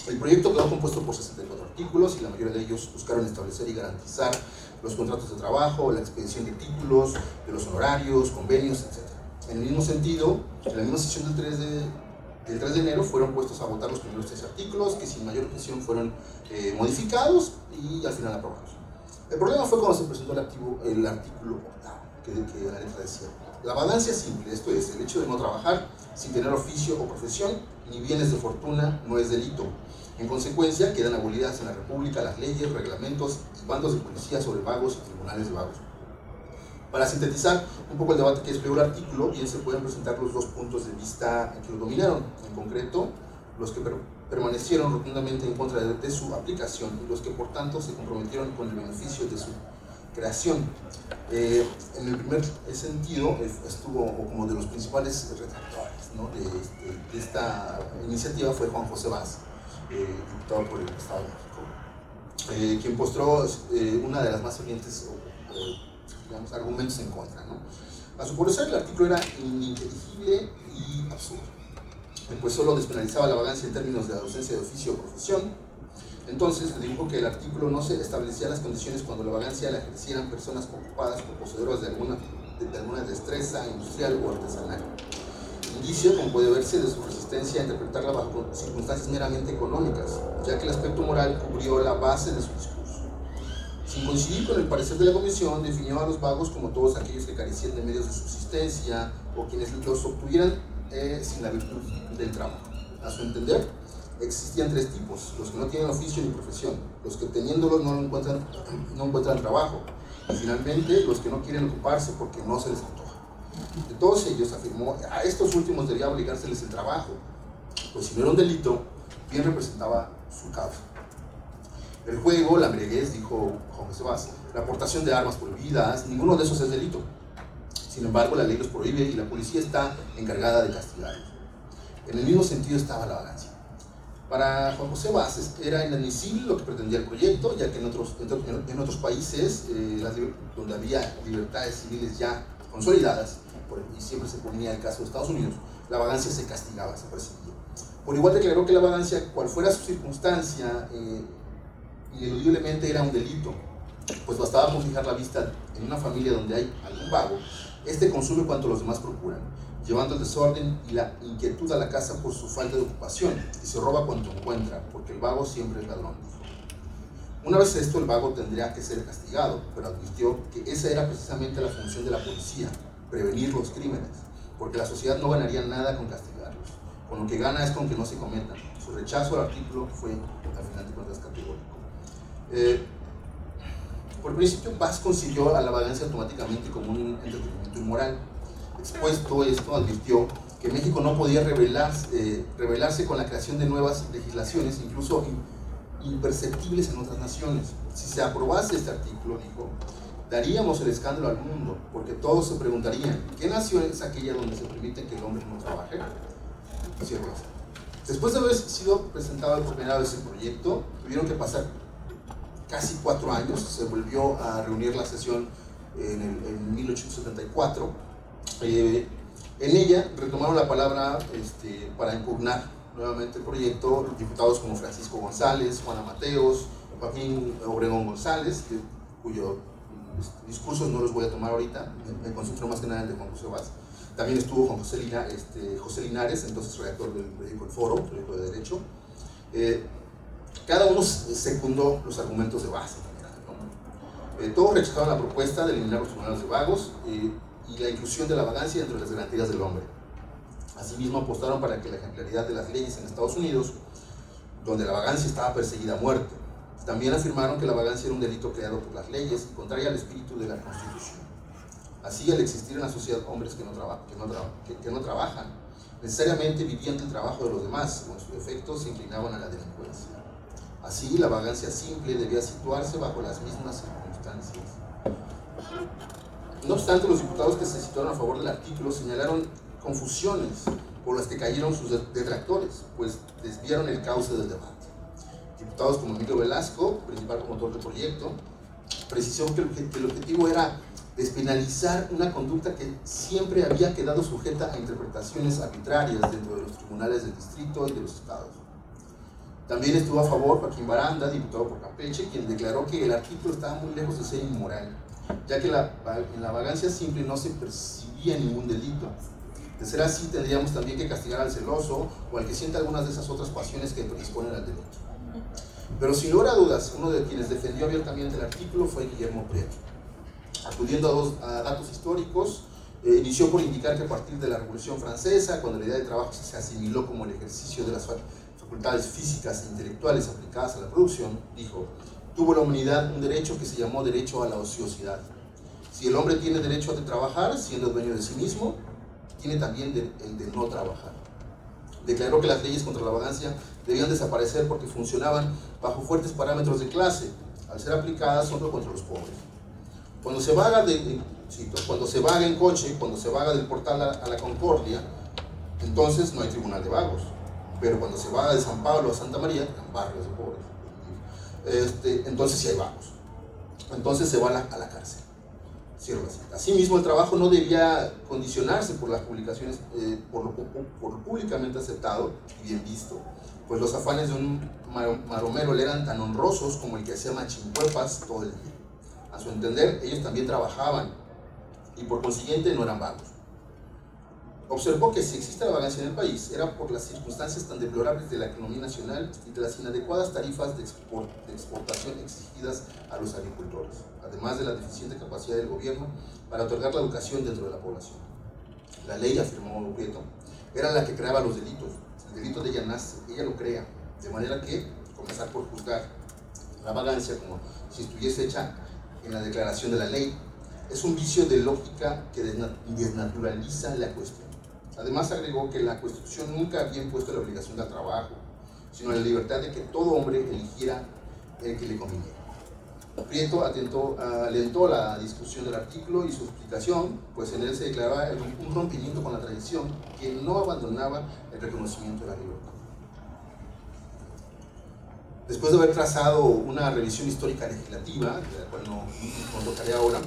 El proyecto quedó compuesto por 64 artículos y la mayoría de ellos buscaron establecer y garantizar los contratos de trabajo, la expedición de títulos, de los honorarios, convenios, etc. En el mismo sentido, en la misma sesión del 3 de enero fueron puestos a votar los primeros 3 artículos que sin mayor objeción fueron modificados y al final aprobados. El problema fue cuando se presentó el artículo 8, que la letra decía: la vagancia simple, esto es, el hecho de no trabajar sin tener oficio o profesión, ni bienes de fortuna, no es delito. En consecuencia, quedan abolidas en la República las leyes, reglamentos y bandos de policía sobre vagos y tribunales de vagos. Para sintetizar un poco el debate que despliega el artículo, bien se pueden presentar los dos puntos de vista que lo dominaron, en concreto, los que permanecieron rotundamente en contra de su aplicación y los que por tanto se comprometieron con el beneficio de su creación. En el primer sentido, estuvo como de los principales retractores, ¿no? de esta iniciativa fue Juan José Vaz, diputado por el Estado de México, quien postró una de las más fervientes argumentos en contra, ¿no? A su parecer, el artículo era ininteligible y absurdo, pues solo despenalizaba la vagancia en términos de ausencia de oficio o profesión. Entonces le dijo que el artículo no se establecía las condiciones cuando la vagancia la ejercieran personas ocupadas por poseedoras de alguna destreza industrial o artesanal. Indicio, como puede verse, de su resistencia a interpretarla bajo circunstancias meramente económicas, ya que el aspecto moral cubrió la base de su discurso. Sin coincidir con el parecer de la Comisión, definió a los vagos como todos aquellos que carecían de medios de subsistencia o quienes los obtuvieran sin la virtud del trabajo. A su entender, existían tres tipos: los que no tienen oficio ni profesión, los que teniéndolos no encuentran trabajo, y finalmente los que no quieren ocuparse porque no se les antoja. De todos ellos, afirmó, a estos últimos debía obligárseles el trabajo, pues si no era un delito, bien representaba su causa. El juego, la embriaguez, dijo Juan José Vaz, la aportación de armas prohibidas, ninguno de esos es delito. Sin embargo, la ley los prohíbe y la policía está encargada de castigarlos. En el mismo sentido estaba la vagancia. Para Juan José Vaz era inadmisible lo que pretendía el proyecto, ya que en otros países donde había libertades civiles ya consolidadas, y siempre se ponía el caso de Estados Unidos, la vagancia se castigaba, se perseguía. Por igual declaró que la vagancia, cual fuera su circunstancia, ineludiblemente era un delito, pues bastaba con fijar la vista en una familia donde hay algún vago, este consume cuanto los demás procuran, llevando el desorden y la inquietud a la casa por su falta de ocupación, y se roba cuanto encuentra, porque el vago siempre es ladrón. Una vez esto, el vago tendría que ser castigado, pero advirtió que esa era precisamente la función de la policía, prevenir los crímenes, porque la sociedad no ganaría nada con castigarlos, con lo que gana es con que no se cometan. Su rechazo al artículo fue, al final de cuentas, categórico. Por principio, Vaz concibió a la vagancia automáticamente como un entretenimiento inmoral. Expuesto esto, advirtió que México no podía rebelarse con la creación de nuevas legislaciones, incluso imperceptibles en otras naciones. Si se aprobase este artículo, dijo, daríamos el escándalo al mundo, porque todos se preguntarían, ¿qué nación es aquella donde se permite que el hombre no trabaje? Después de haber sido presentado por primera vez el proyecto, tuvieron que pasar casi 4 años. Se volvió a reunir la sesión en 1874. En ella retomaron la palabra para impugnar nuevamente el proyecto diputados como Francisco González, Juana Mateos, Joaquín Obregón González, cuyos discursos no los voy a tomar ahorita, me concentro más que nada en el de Juan José Vaz. También estuvo Juan José Linares, entonces redactor del periódico El Foro, periódico de Derecho. Cada uno secundó los argumentos de Vaz en general, ¿no? Todos rechazaron la propuesta de eliminar los tribunales de vagos y la inclusión de la vagancia dentro de las garantías del hombre. Asimismo, apostaron para que la ejemplaridad de las leyes en Estados Unidos, donde la vagancia estaba perseguida a muerte. También afirmaron que la vagancia era un delito creado por las leyes y contrario al espíritu de la Constitución. Así, al existir en la sociedad hombres que no trabajan, necesariamente vivían del trabajo de los demás, con sus defectos se inclinaban a la delincuencia. Así, la vagancia simple debía situarse bajo las mismas circunstancias. No obstante, los diputados que se situaron a favor del artículo señalaron confusiones por las que cayeron sus detractores, pues desviaron el cauce del debate. Diputados como Emilio Velasco, principal promotor del proyecto, precisó que el objetivo era despenalizar una conducta que siempre había quedado sujeta a interpretaciones arbitrarias dentro de los tribunales del distrito y de los estados. También estuvo a favor Joaquín Baranda, diputado por Campeche, quien declaró que el artículo estaba muy lejos de ser inmoral, ya que en la vagancia simple no se percibía ningún delito. De ser así, tendríamos también que castigar al celoso o al que sienta algunas de esas otras pasiones que predisponen al delito. Pero sin lugar a dudas, uno de quienes defendió abiertamente el artículo fue Guillermo Prieto. Acudiendo a datos históricos, inició por indicar que a partir de la Revolución Francesa, cuando la idea de trabajo se asimiló como el ejercicio de las facultades físicas e intelectuales aplicadas a la producción, dijo, tuvo la humanidad un derecho que se llamó derecho a la ociosidad. Si el hombre tiene derecho a trabajar, siendo dueño de sí mismo, tiene también el de no trabajar. Declaró que las leyes contra la vagancia debían desaparecer porque funcionaban bajo fuertes parámetros de clase, al ser aplicadas solo contra los pobres. Cuando se vaga en coche, cuando se vaga del Portal a la Concordia, entonces no hay tribunal de vagos. Pero cuando se vaga de San Pablo a Santa María, en barrios de pobres, entonces sí hay vagos. Entonces se va a la cárcel. Asimismo, el trabajo no debía condicionarse por las publicaciones, por lo públicamente aceptado y bien visto, pues los afanes de un maromero le eran tan honrosos como el que hacía machincuepas todo el día. A su entender, ellos también trabajaban y por consiguiente no eran vagos. Observó que si existe la vagancia en el país era por las circunstancias tan deplorables de la economía nacional y de las inadecuadas tarifas de exportación exigidas a los agricultores, además de la deficiente capacidad del gobierno para otorgar la educación dentro de la población. La ley, afirmó Prieto, era la que creaba los delitos. el delito de ella nace, ella lo crea, de manera que comenzar por juzgar la vagancia como si estuviese hecha en la declaración de la ley es un vicio de lógica que desnaturaliza la cuestión. Además agregó que la Constitución nunca había impuesto la obligación del trabajo, sino la libertad de que todo hombre eligiera el que le conviniera. Prieto alentó la discusión del artículo y su explicación, pues en él se declaraba un rompimiento con la tradición que no abandonaba el reconocimiento de la libertad. Después de haber trazado una revisión histórica legislativa, de la cual no tocaré ahora,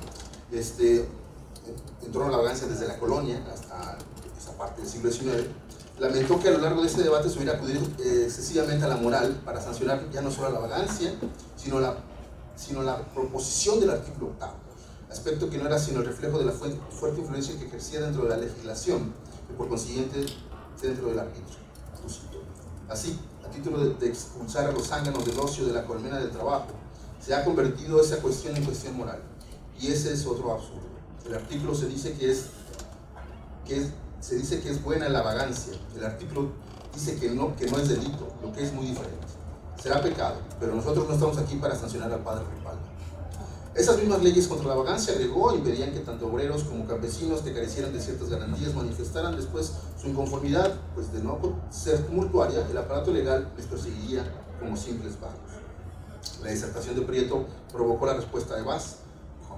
en torno a la vagancia desde la colonia hasta esa parte del siglo XIX, lamentó que a lo largo de este debate se hubiera acudido excesivamente a la moral para sancionar ya no solo la vagancia, sino la proposición del artículo 8, aspecto que no era sino el reflejo de la fuerte influencia que ejercía dentro de la legislación y por consiguiente dentro del arbitrio. Así, a título de expulsar a los zánganos del ocio de la colmena del trabajo, se ha convertido esa cuestión en cuestión moral. Y ese es otro absurdo. El artículo se dice que es buena la vagancia. El artículo dice que no es delito, lo que es muy diferente. Será pecado, pero nosotros no estamos aquí para sancionar al padre Ripalda. Esas mismas leyes contra la vagancia, agregó, impedían que tanto obreros como campesinos que carecieran de ciertas garantías manifestaran después su inconformidad, pues de no ser tumultuaria, el aparato legal les perseguiría como simples vagos. La disertación de Prieto provocó la respuesta de Juan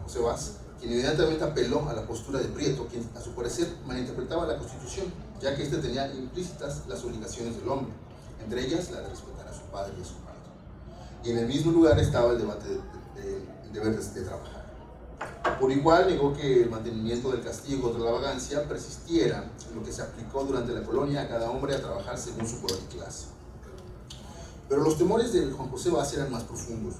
José Vaz, quien inmediatamente apeló a la postura de Prieto, quien a su parecer malinterpretaba la Constitución, ya que éste tenía implícitas las obligaciones del hombre, entre ellas la de respetar a su padre y a su madre. Y en el mismo lugar estaba el debate del deber de trabajar. Por igual negó que el mantenimiento del castigo contra la vagancia persistiera en lo que se aplicó durante la colonia a cada hombre a trabajar según su color y clase. Pero los temores de Juan José Vaz eran más profundos.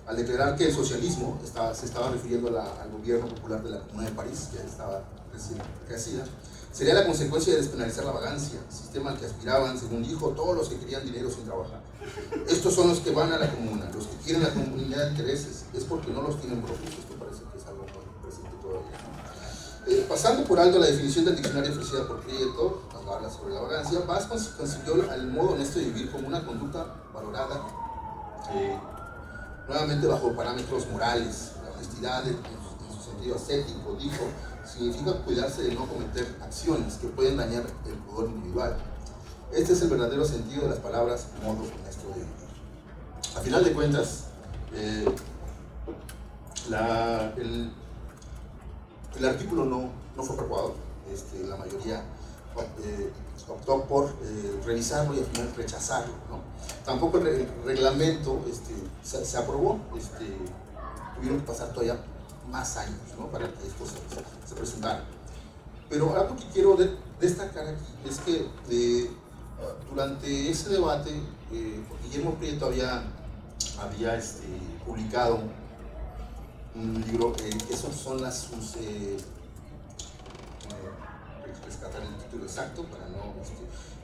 Al declarar que el socialismo se estaba refiriendo al gobierno popular de la Comuna de París, que estaba recién crecida, sería la consecuencia de despenalizar la vagancia, sistema al que aspiraban, según dijo, todos los que querían dinero sin trabajar. Estos son los que van a la comuna, los que quieren la comunidad de intereses, es porque no los tienen propios. Esto parece que es algo muy presente todavía. Pasando por alto la definición del diccionario ofrecida por Prieto, cuando habla sobre la vagancia, Vaz consiguió el modo honesto de vivir como una conducta valorada, nuevamente bajo parámetros morales. La honestidad en su sentido ascético, dijo, significa cuidarse de no cometer acciones que pueden dañar el pudor individual. Este es el verdadero sentido de las palabras modo honesto de vivir. A final de cuentas, el artículo no fue aprobado. La mayoría optó por revisarlo y al final rechazarlo, ¿no? Tampoco el reglamento se aprobó. Tuvieron que pasar todavía más años, ¿no?, para que esto se presentara. Pero algo que quiero destacar aquí es que durante ese debate, Guillermo Prieto había publicado un libro, esos son rescatar el título exacto para no,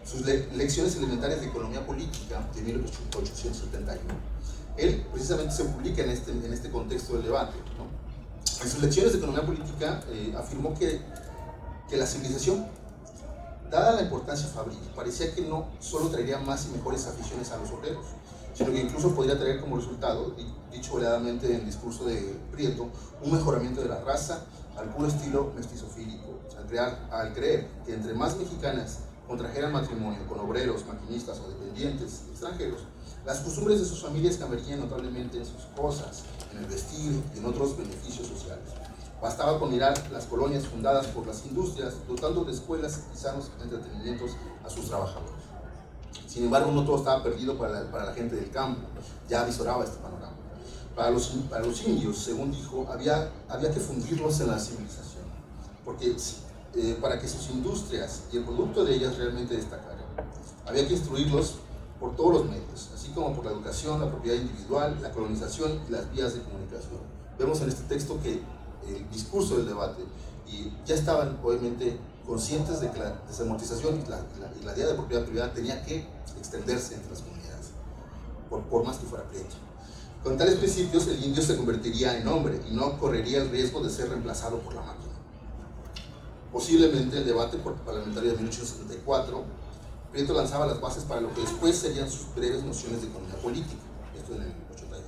sus lecciones elementarias de economía política de 1871. Él precisamente se publica en este contexto del debate, ¿no? En sus lecciones de economía política afirmó que la civilización, dada la importancia fabril, parecía que no solo traería más y mejores aficiones a los obreros, sino que incluso podría traer como resultado, dicho veladamente en el discurso de Prieto, un mejoramiento de la raza al puro estilo mestizofílico, al creer que entre más mexicanas contrajeran matrimonio con obreros, maquinistas o dependientes extranjeros, las costumbres de sus familias cambiarían notablemente en sus cosas, en el vestir y en otros beneficios sociales. Bastaba con mirar las colonias fundadas por las industrias, dotando de escuelas y sanos entretenimientos a sus trabajadores. Sin embargo, no todo estaba perdido para la gente del campo, ya visoraba este panorama. Para los indios, según dijo, había que fundirlos en la civilización, porque para que sus industrias y el producto de ellas realmente destacaran, había que instruirlos por todos los medios, así como por la educación, la propiedad individual, la colonización y las vías de comunicación. Vemos en este texto que el discurso del debate y ya estaban obviamente conscientes de que la desamortización y la idea de propiedad privada tenía que extenderse entre las comunidades, por más que fuera Prieto. Con tales principios, el indio se convertiría en hombre y no correría el riesgo de ser reemplazado por la máquina. Posiblemente el debate parlamentario de 1874 Prieto lanzaba las bases para lo que después serían sus breves nociones de economía política, esto en el 88.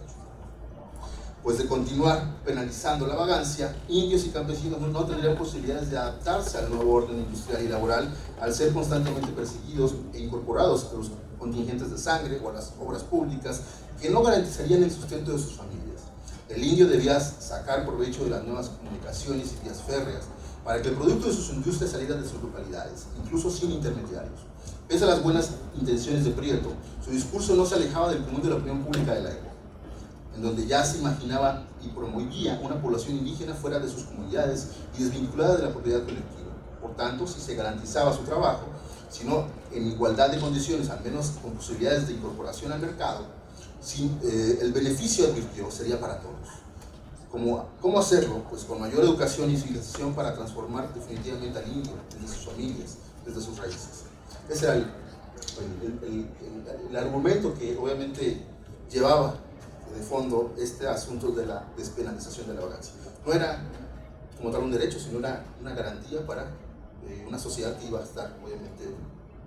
Pues de continuar penalizando la vagancia, indios y campesinos no tendrían posibilidades de adaptarse al nuevo orden industrial y laboral al ser constantemente perseguidos e incorporados a los contingentes de sangre o a las obras públicas que no garantizarían el sustento de sus familias. El indio debía sacar provecho de las nuevas comunicaciones y vías férreas para que el producto de sus industrias saliera de sus localidades, incluso sin intermediarios. Pese a las buenas intenciones de Prieto, su discurso no se alejaba del común de la opinión pública de la época, en donde ya se imaginaba y promovía una población indígena fuera de sus comunidades y desvinculada de la propiedad colectiva. Por tanto, si se garantizaba su trabajo, sino en igualdad de condiciones, al menos con posibilidades de incorporación al mercado, el beneficio, advirtió, sería para todos. ¿Cómo hacerlo? Pues con mayor educación y civilización para transformar definitivamente al indio, desde sus familias, desde sus raíces. Ese era el argumento que obviamente llevaba de fondo este asunto de la despenalización de la vagancia. No era como tal un derecho, sino era una garantía para una sociedad que iba a estar obviamente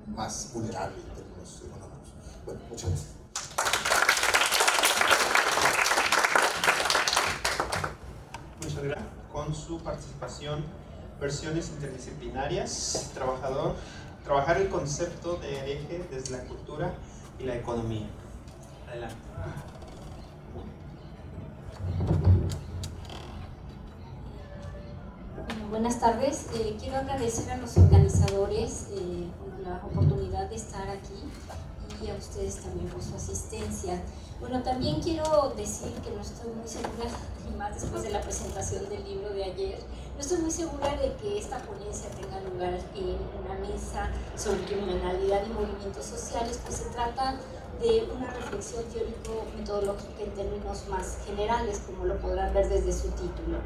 más vulnerable en términos económicos. Bueno, muchas gracias. Muchas gracias. Con su participación, versiones interdisciplinarias, trabajar el concepto de hereje desde la cultura y la economía. Adelante. Buenas tardes, quiero agradecer a los organizadores por la oportunidad de estar aquí y a ustedes también por su asistencia. Bueno, también quiero decir que no estoy muy segura, y más después de la presentación del libro de ayer, no estoy muy segura de que esta ponencia tenga lugar en una mesa sobre criminalidad y movimientos sociales, pues se trata de una reflexión teórico-metodológica en términos más generales, como lo podrán ver desde su título.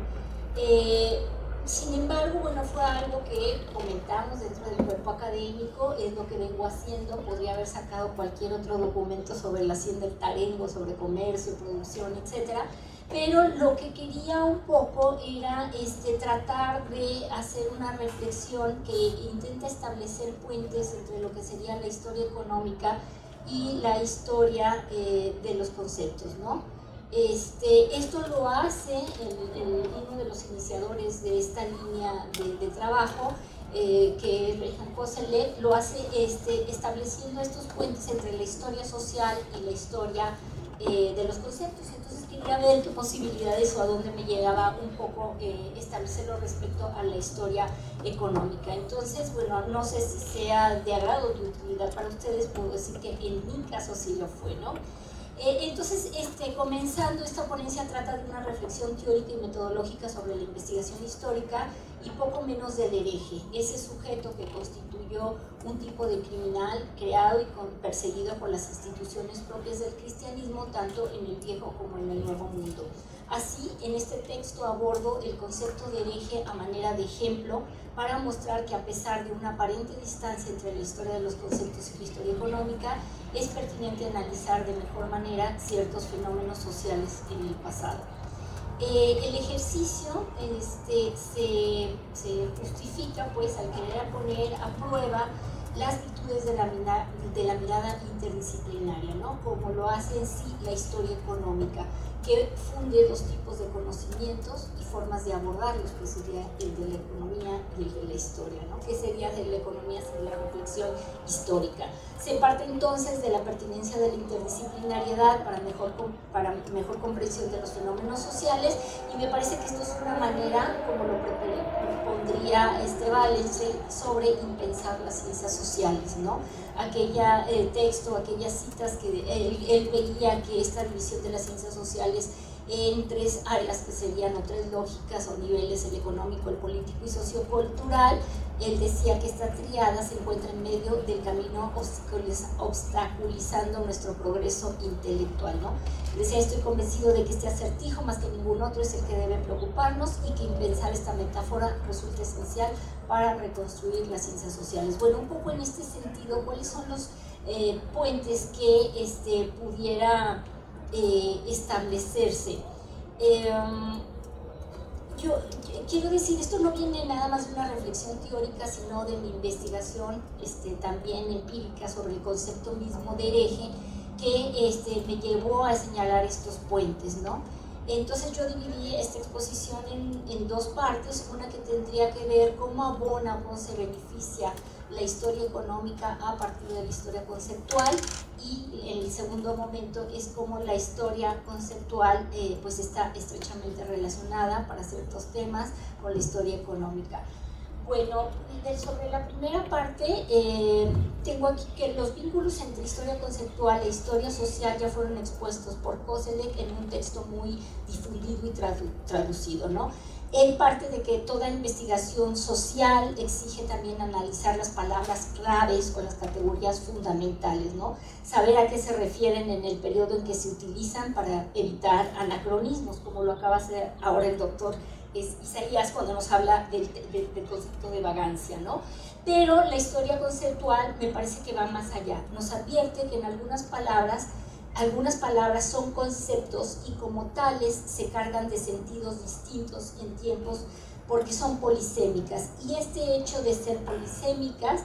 Sin embargo, bueno, fue algo que comentamos dentro del cuerpo académico, es lo que vengo haciendo. Podría haber sacado cualquier otro documento sobre la hacienda del Tarengo, sobre comercio, producción, etcétera, pero lo que quería un poco era tratar de hacer una reflexión que intenta establecer puentes entre lo que sería la historia económica y la historia de los conceptos, ¿no? Esto lo hace uno de los iniciadores de esta línea de trabajo, que es Rehan Koselleck, lo hace estableciendo estos puentes entre la historia social y la historia de los conceptos. Entonces quería ver qué posibilidades o a dónde me llegaba un poco establecerlo respecto a la historia económica. Entonces, bueno, no sé si sea de agrado o de utilidad para ustedes, puedo decir que en mi caso sí lo fue, ¿no? Entonces, comenzando, esta ponencia trata de una reflexión teórica y metodológica sobre la investigación histórica y poco menos del hereje, ese sujeto que constituyó un tipo de criminal creado y perseguido por las instituciones propias del cristianismo, tanto en el viejo como en el nuevo mundo. Así, en este texto abordo el concepto de hereje a manera de ejemplo para mostrar que a pesar de una aparente distancia entre la historia de los conceptos y la historia económica, es pertinente analizar de mejor manera ciertos fenómenos sociales en el pasado. El ejercicio se justifica pues al querer poner a prueba las virtudes de la mirada interdisciplinaria, ¿no? Como lo hace en sí la historia económica, que funde dos tipos de conocimientos y formas de abordarlos, que sería el de la economía y el de la historia, ¿no? ¿Qué sería de la economía? Sería la reflexión histórica. Se parte entonces de la pertinencia de la interdisciplinariedad para mejor comprensión de los fenómenos sociales, y me parece que esto es una manera, como lo propondría Wallenstein, sobre impensar las ciencias sociales, ¿no? Aquella texto, aquellas citas que él veía que esta división de las ciencias sociales en tres áreas que serían, o tres lógicas o niveles, el económico, el político y sociocultural. Él decía que esta triada se encuentra en medio del camino obstaculizando nuestro progreso intelectual, ¿no? Decía, estoy convencido de que este acertijo, más que ningún otro, es el que debe preocuparnos, y que impensar esta metáfora resulta esencial para reconstruir las ciencias sociales. Bueno, un poco en este sentido, ¿cuáles son los puentes que pudiera establecerse? yo quiero decir, esto no viene nada más de una reflexión teórica, sino de mi investigación también empírica sobre el concepto mismo de hereje, que me llevó a señalar estos puentes, ¿no? Entonces yo dividí esta exposición en dos partes, una que tendría que ver cómo abona, cómo se beneficia la historia económica a partir de la historia conceptual, y en el segundo momento es cómo la historia conceptual pues está estrechamente relacionada para ciertos temas con la historia económica. Bueno, sobre la primera parte, tengo aquí que los vínculos entre historia conceptual e historia social ya fueron expuestos por Koselleck en un texto muy difundido y traducido, ¿no? Él parte de que toda investigación social exige también analizar las palabras claves o las categorías fundamentales, ¿no? Saber a qué se refieren en el periodo en que se utilizan para evitar anacronismos, como lo acaba de hacer ahora el doctor Isaías cuando nos habla del concepto de vagancia, ¿no? Pero la historia conceptual me parece que va más allá. Nos advierte que en algunas palabras son conceptos y como tales se cargan de sentidos distintos en tiempos porque son polisémicas, y este hecho de ser polisémicas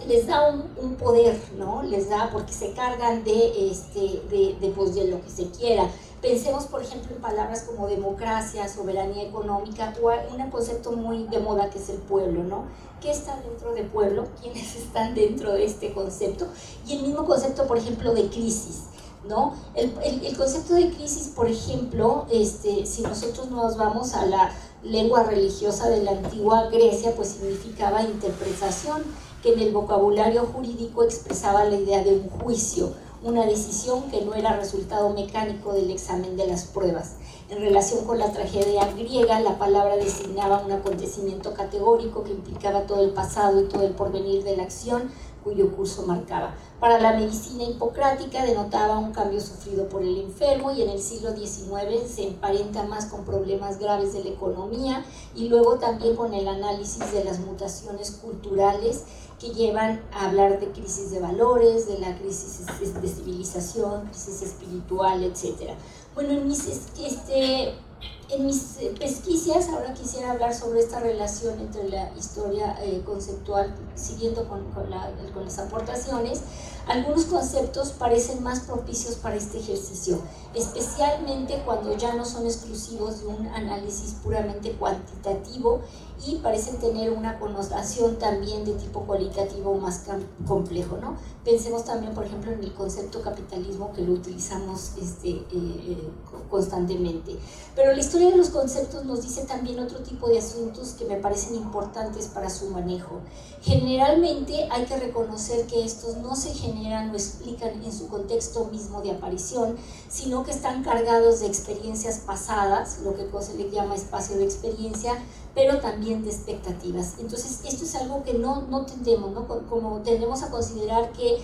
les da un poder, ¿no? Les da, porque se cargan pues de lo que se quiera. Pensemos, por ejemplo, en palabras como democracia, soberanía económica, o un concepto muy de moda que es el pueblo, ¿no? ¿Qué está dentro de pueblo? ¿Quiénes están dentro de este concepto? Y el mismo concepto, por ejemplo, de crisis, ¿no? El concepto de crisis, por ejemplo, si nosotros nos vamos a la lengua religiosa de la antigua Grecia, pues significaba interpretación, que en el vocabulario jurídico expresaba la idea de un juicio, una decisión que no era resultado mecánico del examen de las pruebas. En relación con la tragedia griega, la palabra designaba un acontecimiento categórico que implicaba todo el pasado y todo el porvenir de la acción cuyo curso marcaba. Para la medicina hipocrática denotaba un cambio sufrido por el enfermo, y en el siglo XIX se emparenta más con problemas graves de la economía y luego también con el análisis de las mutaciones culturales que llevan a hablar de crisis de valores, de la crisis de civilización, crisis espiritual, etc. Bueno, en mis pesquisas ahora quisiera hablar sobre esta relación entre la historia conceptual, siguiendo con las aportaciones. Algunos conceptos parecen más propicios para este ejercicio, especialmente cuando ya no son exclusivos de un análisis puramente cuantitativo y parecen tener una connotación también de tipo cualitativo más complejo, ¿no? Pensemos también, por ejemplo, en el concepto capitalismo, que lo utilizamos constantemente. Pero la historia de los conceptos nos dice también otro tipo de asuntos que me parecen importantes para su manejo. Generalmente hay que reconocer que estos no se generan o explican en su contexto mismo de aparición, sino que están cargados de experiencias pasadas, lo que Koselleck llama espacio de experiencia, pero también de expectativas. Entonces esto es algo que no tendemos, ¿no? Como tendemos a considerar que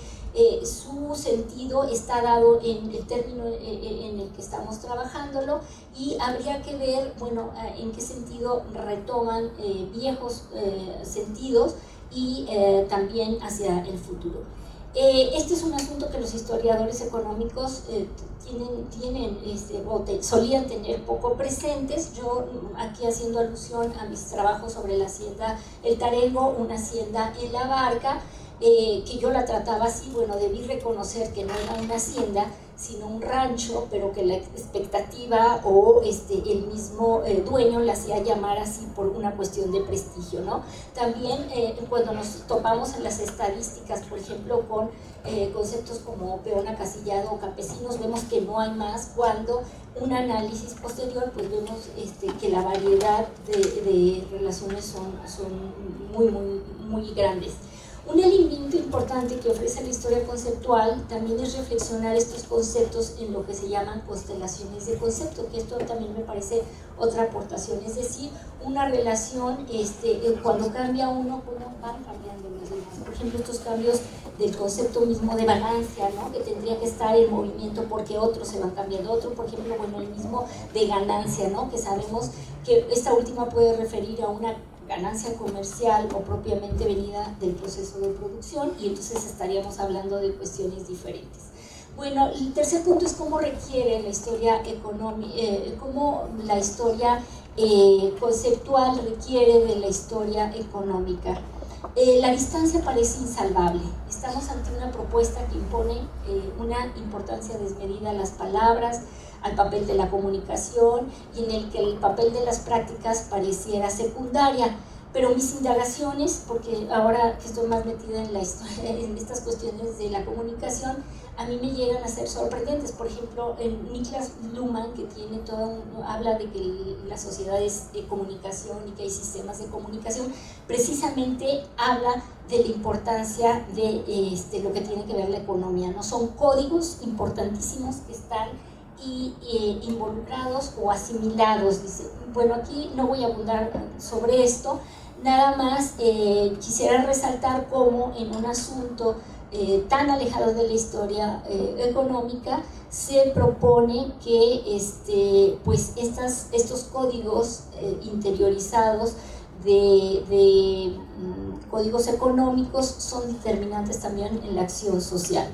su sentido está dado en el término en el que estamos trabajándolo, y habría que ver, bueno, en qué sentido retoman viejos sentidos y también hacia el futuro. Este es un asunto que los historiadores económicos solían tener poco presentes. Yo aquí haciendo alusión a mis trabajos sobre la hacienda El Tarengo, una hacienda en la Barca, que yo la trataba así. Bueno, debí reconocer que no era una hacienda, sino un rancho, pero que la expectativa o el mismo dueño la hacía llamar así por una cuestión de prestigio, ¿no? También cuando nos topamos en las estadísticas, por ejemplo, con conceptos como peón acasillado o campesinos, vemos que no hay más. Cuando un análisis posterior, pues vemos que la variedad de relaciones son muy grandes. Un elemento importante que ofrece la historia conceptual también es reflexionar estos conceptos en lo que se llaman constelaciones de concepto, que esto también me parece otra aportación, es decir, una relación, cuando cambia uno, cómo van cambiando los demás. Por ejemplo, estos cambios del concepto mismo de vagancia, ¿no? Que tendría que estar en movimiento porque otros se van cambiando. Otro, por ejemplo, bueno, el mismo de ganancia, ¿no? Que sabemos que esta última puede referir a una ganancia comercial o propiamente venida del proceso de producción, y entonces estaríamos hablando de cuestiones diferentes. Bueno, el tercer punto es cómo requiere la historia económica, cómo la historia conceptual requiere de la historia económica. La distancia parece insalvable. Estamos ante una propuesta que impone una importancia desmedida a las palabras, al papel de la comunicación, y en el que el papel de las prácticas pareciera secundaria. Pero mis indagaciones, porque ahora que estoy más metida en la historia, en estas cuestiones de la comunicación, a mí me llegan a ser sorprendentes. Por ejemplo, Niklas Luhmann, que tiene habla de que la sociedad es de comunicación y que hay sistemas de comunicación, precisamente habla de la importancia de lo que tiene que ver la economía, ¿no? Son códigos importantísimos que están involucrados o asimilados, dice. Bueno, aquí no voy a abundar sobre esto, nada más quisiera resaltar cómo en un asunto tan alejado de la historia económica se propone que pues estos códigos interiorizados de códigos económicos son determinantes también en la acción social.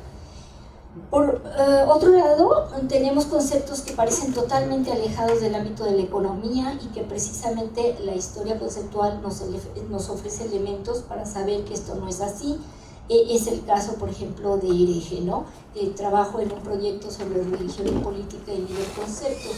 Por otro lado, tenemos conceptos que parecen totalmente alejados del ámbito de la economía y que precisamente la historia conceptual nos ofrece elementos para saber que esto no es así. Es el caso, por ejemplo, de Hereje, ¿no? Trabajo en un proyecto sobre religión y política y nivel conceptos.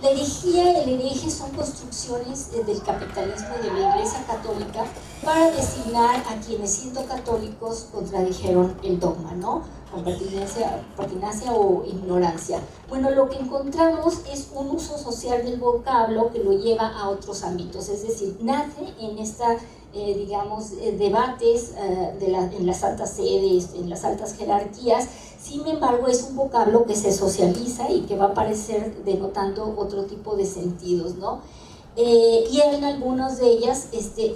La herejía y el hereje son construcciones del capitalismo y de la Iglesia Católica para designar a quienes, siendo católicos, contradijeron el dogma, ¿no? Con pertinacia o ignorancia. Bueno, lo que encontramos es un uso social del vocablo que lo lleva a otros ámbitos, es decir, nace en esta debates en las altas sedes, en las altas jerarquías. Sin embargo, es un vocablo que se socializa y que va a aparecer denotando otro tipo de sentidos, ¿no? Y en algunas de ellas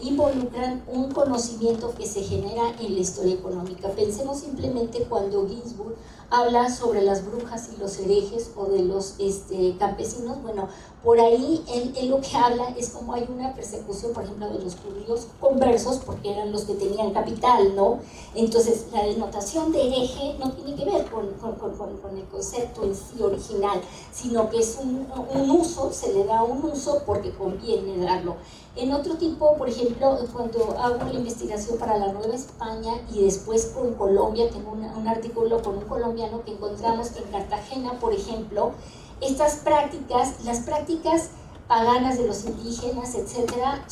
involucran un conocimiento que se genera en la historia económica. Pensemos simplemente cuando Ginsburg habla sobre las brujas y los herejes o de los campesinos. Bueno, por ahí él lo que habla es como hay una persecución, por ejemplo, de los judíos conversos, porque eran los que tenían capital, ¿no? Entonces, la denotación de hereje no tiene que ver con el concepto en sí original, sino que es un uso, se le da un uso porque conviene darlo. En otro tipo, por ejemplo, cuando hago la investigación para la Nueva España y después con Colombia, tengo un artículo con un colombiano que encontramos que en Cartagena, por ejemplo, estas prácticas, las prácticas paganas de los indígenas, etcétera,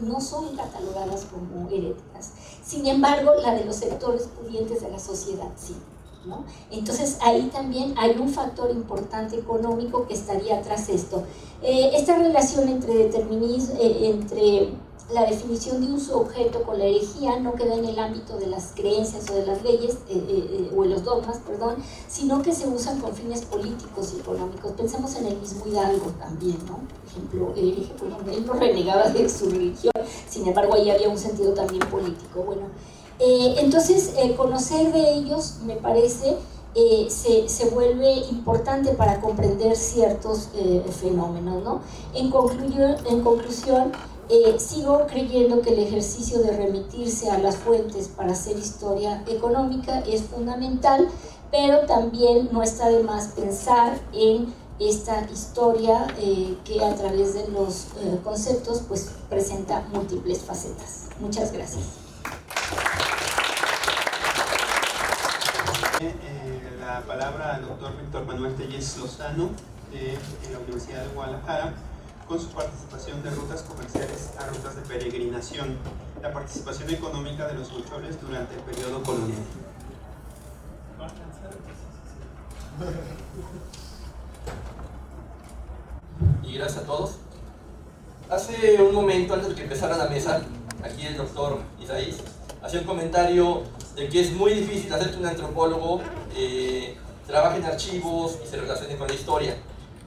no son catalogadas como heréticas. Sin embargo, la de los sectores pudientes de la sociedad, sí, ¿no? Entonces, ahí también hay un factor importante económico que estaría tras esto. Esta relación entre la definición de un sujeto con la herejía no queda en el ámbito de las creencias o de las leyes, o de los dogmas, perdón, sino que se usan con fines políticos y económicos. Pensemos en el mismo Hidalgo también, ¿no? Por ejemplo, el hereje, él no renegaba de su religión, sin embargo, ahí había un sentido también político. Bueno, entonces, conocer de ellos, me parece, se vuelve importante para comprender ciertos fenómenos, ¿no? En conclusión, sigo creyendo que el ejercicio de remitirse a las fuentes para hacer historia económica es fundamental, pero también no está de más pensar en esta historia que a través de los conceptos pues presenta múltiples facetas. Muchas gracias. La palabra al doctor Víctor Manuel Tellez Lozano de la Universidad de Guadalajara, con su participación de rutas comerciales a rutas de peregrinación, la participación económica de los huicholes durante el periodo colonial. Y gracias a todos. Hace un momento, antes de que empezara la mesa, aquí el doctor Isaías hacía un comentario de que es muy difícil hacer que un antropólogo trabaje en archivos y se relacione con la historia.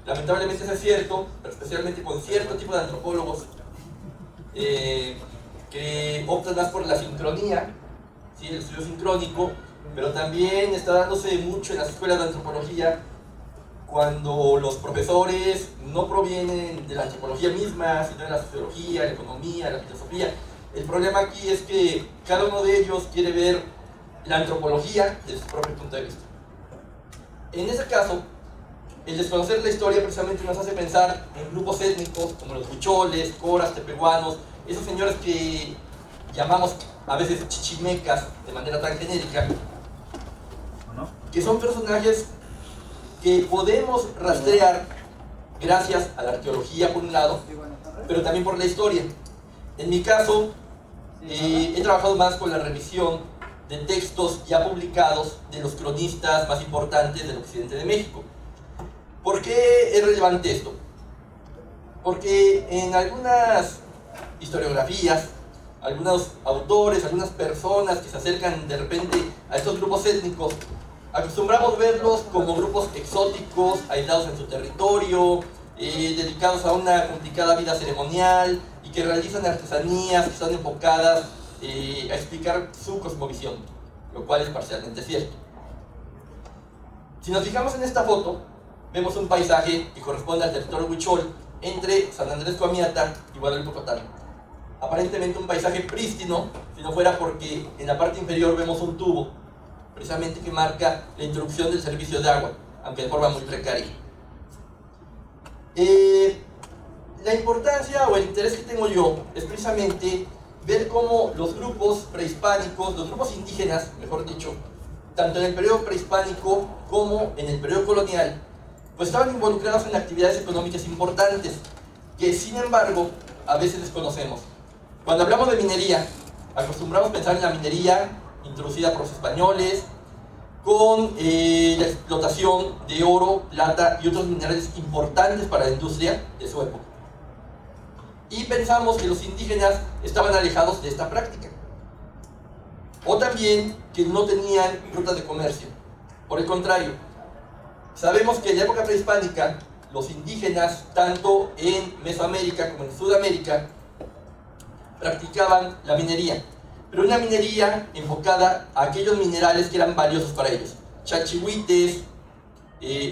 Lamentablemente eso es cierto, pero especialmente con cierto tipo de antropólogos que optan más por la sincronía, ¿sí? El estudio sincrónico, pero también está dándose mucho en las escuelas de antropología cuando los profesores no provienen de la antropología misma, sino de la sociología, la economía, la filosofía. El problema aquí es que cada uno de ellos quiere ver la antropología desde su propio punto de vista. En ese caso, el desconocer la historia precisamente nos hace pensar en grupos étnicos como los huicholes, coras, tepehuanos, esos señores que llamamos a veces chichimecas de manera tan genérica, que son personajes que podemos rastrear gracias a la arqueología por un lado, pero también por la historia. En mi caso, he trabajado más con la revisión de textos ya publicados de los cronistas más importantes del occidente de México. ¿Por qué es relevante esto? Porque en algunas historiografías, algunos autores, algunas personas que se acercan de repente a estos grupos étnicos, acostumbramos verlos como grupos exóticos, aislados en su territorio, dedicados a una complicada vida ceremonial y que realizan artesanías que están enfocadas a explicar su cosmovisión, lo cual es parcialmente cierto. Si nos fijamos en esta foto, vemos un paisaje que corresponde al territorio huichol entre San Andrés Coamiata y Guadalupe Cotán. Aparentemente un paisaje prístino, si no fuera porque en la parte inferior vemos un tubo, precisamente que marca la introducción del servicio de agua, aunque de forma muy precaria. La importancia o el interés que tengo yo es precisamente ver cómo los grupos prehispánicos, los grupos indígenas, mejor dicho, tanto en el periodo prehispánico como en el periodo colonial, pues estaban involucrados en actividades económicas importantes, que sin embargo a veces desconocemos. Cuando hablamos de minería, acostumbramos a pensar en la minería introducida por los españoles, con la explotación de oro, plata y otros minerales importantes para la industria de su época. Y pensamos que los indígenas estaban alejados de esta práctica. O también que no tenían rutas de comercio. Por el contrario, sabemos que en la época prehispánica, los indígenas, tanto en Mesoamérica como en Sudamérica, practicaban la minería. Pero una minería enfocada a aquellos minerales que eran valiosos para ellos. Chachihuites,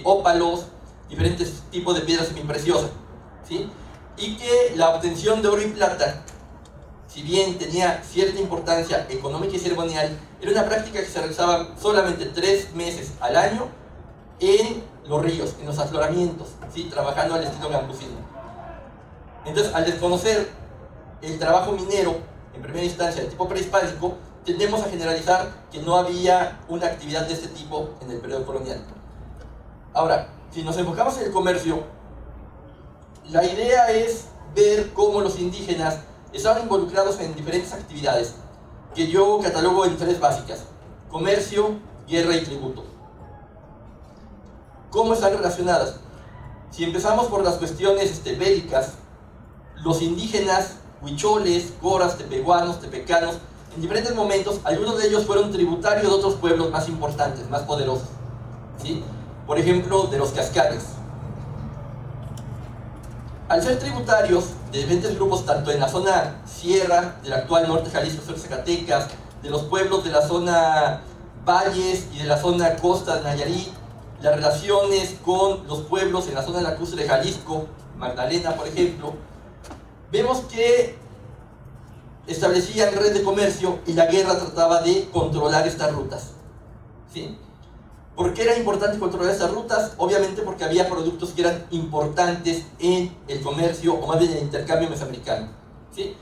ópalos, diferentes tipos de piedras semipreciosas, ¿sí? Y que la obtención de oro y plata, si bien tenía cierta importancia económica y ceremonial, era una práctica que se realizaba solamente 3 meses al año en los ríos, en los afloramientos, ¿sí? Trabajando al estilo campesino. Entonces, al desconocer el trabajo minero, en primera instancia de tipo prehispánico, tendemos a generalizar que no había una actividad de este tipo en el periodo colonial. Ahora, si nos enfocamos en el comercio, la idea es ver cómo los indígenas estaban involucrados en diferentes actividades que yo catalogo en 3 básicas: comercio, guerra y tributo. ¿Cómo están relacionadas? Si empezamos por las cuestiones bélicas, los indígenas huicholes, coras, tepehuanos, tepecanos, en diferentes momentos, algunos de ellos fueron tributarios de otros pueblos más importantes, más poderosos, ¿sí? Por ejemplo, de los cascanes. Al ser tributarios de diferentes grupos, tanto en la zona sierra, del actual norte Jalisco, sur Zacatecas, de los pueblos de la zona valles y de la zona costa de Nayarit, las relaciones con los pueblos en la zona de la cruz de Jalisco, Magdalena, por ejemplo, vemos que establecían red de comercio y la guerra trataba de controlar estas rutas, ¿sí? ¿Por qué era importante controlar estas rutas? Obviamente porque había productos que eran importantes en el comercio, o más bien en el intercambio mesoamericano, ¿sí?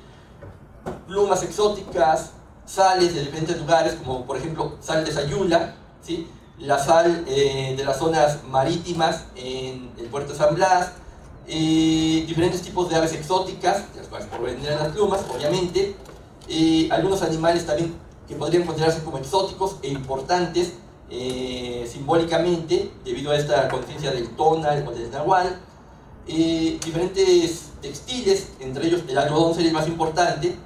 Plumas exóticas, sales de diferentes lugares, como por ejemplo sal de Sayula, ¿sí? La sal de las zonas marítimas en el puerto de San Blas, diferentes tipos de aves exóticas, de las cuales provienen las plumas, obviamente, algunos animales también que podrían considerarse como exóticos e importantes simbólicamente, debido a esta conciencia del tonal o del nahual, diferentes textiles, entre ellos el algodón sería el más importante,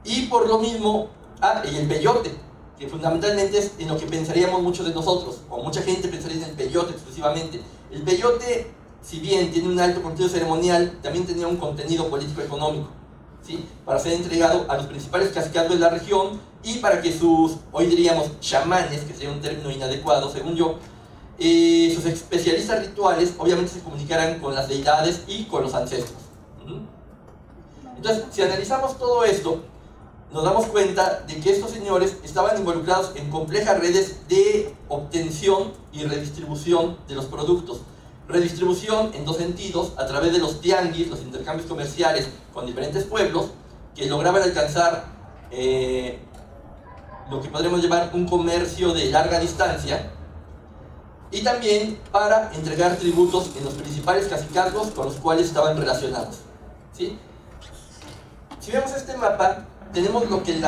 y por lo mismo, y el peyote, que fundamentalmente es en lo que pensaríamos muchos de nosotros, o mucha gente pensaría en el peyote exclusivamente. El peyote, si bien tiene un alto contenido ceremonial, también tenía un contenido político-económico, ¿sí? Para ser entregado a los principales cascados de la región y para que sus, hoy diríamos, chamanes, que sería un término inadecuado según yo, sus especialistas rituales obviamente se comunicaran con las deidades y con los ancestros. Entonces, si analizamos todo esto, nos damos cuenta de que estos señores estaban involucrados en complejas redes de obtención y redistribución de los productos. Redistribución en dos sentidos, a través de los tianguis, los intercambios comerciales con diferentes pueblos, que lograban alcanzar lo que podríamos llamar un comercio de larga distancia, y también para entregar tributos en los principales cacicazgos con los cuales estaban relacionados, ¿sí? Si vemos este mapa, tenemos lo que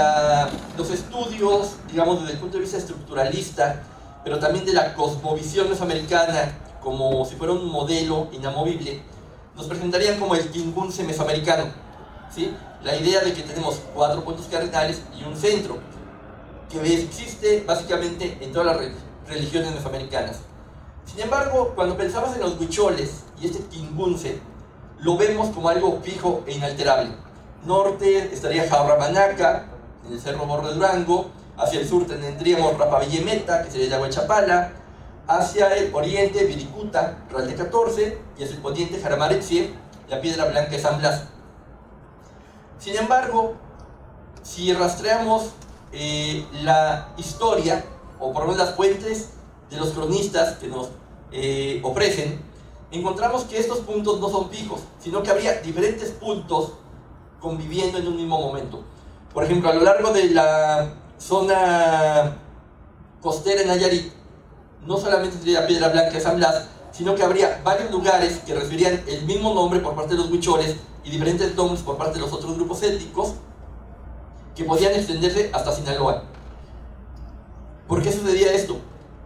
los estudios, digamos, desde el punto de vista estructuralista, pero también de la cosmovisión mesoamericana, como si fuera un modelo inamovible, nos presentarían como el quingunce mesoamericano, ¿sí? La idea de que tenemos 4 puntos cardinales y un centro, que existe básicamente en todas las religiones mesoamericanas. Sin embargo, cuando pensamos en los huicholes y este quingunce, lo vemos como algo fijo e inalterable. Norte estaría Jaurramanaca, en el Cerro Morro de Durango. Hacia el sur tendríamos Rapaville-Meta, que sería Yaguachapala. Hacia el oriente, Viricuta, Real de 14. Y hacia el poniente, Jaramaretzie, la Piedra Blanca de San Blas. Sin embargo, si rastreamos la historia, o por lo menos las fuentes de los cronistas que nos ofrecen, encontramos que estos puntos no son fijos, sino que habría diferentes puntos conviviendo en un mismo momento. Por ejemplo, a lo largo de la zona costera en Nayarit, no solamente sería Piedra Blanca de San Blas, sino que habría varios lugares que recibirían el mismo nombre por parte de los huicholes y diferentes nombres por parte de los otros grupos étnicos que podían extenderse hasta Sinaloa. ¿Por qué sucedía esto?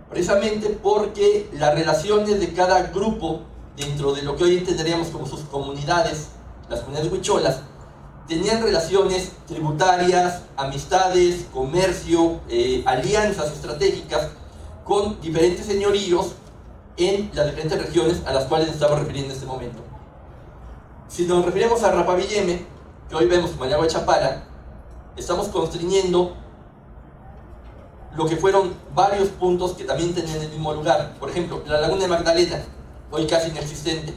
Precisamente porque las relaciones de cada grupo dentro de lo que hoy entenderíamos como sus comunidades, las comunidades huicholas, tenían relaciones tributarias, amistades, comercio, alianzas estratégicas con diferentes señoríos en las diferentes regiones a las cuales nos estamos refiriendo en este momento. Si nos referimos a Rapavilleme, que hoy vemos como Yaguachapala, estamos constriñendo lo que fueron varios puntos que también tenían el mismo lugar. Por ejemplo, la Laguna de Magdalena, hoy casi inexistente,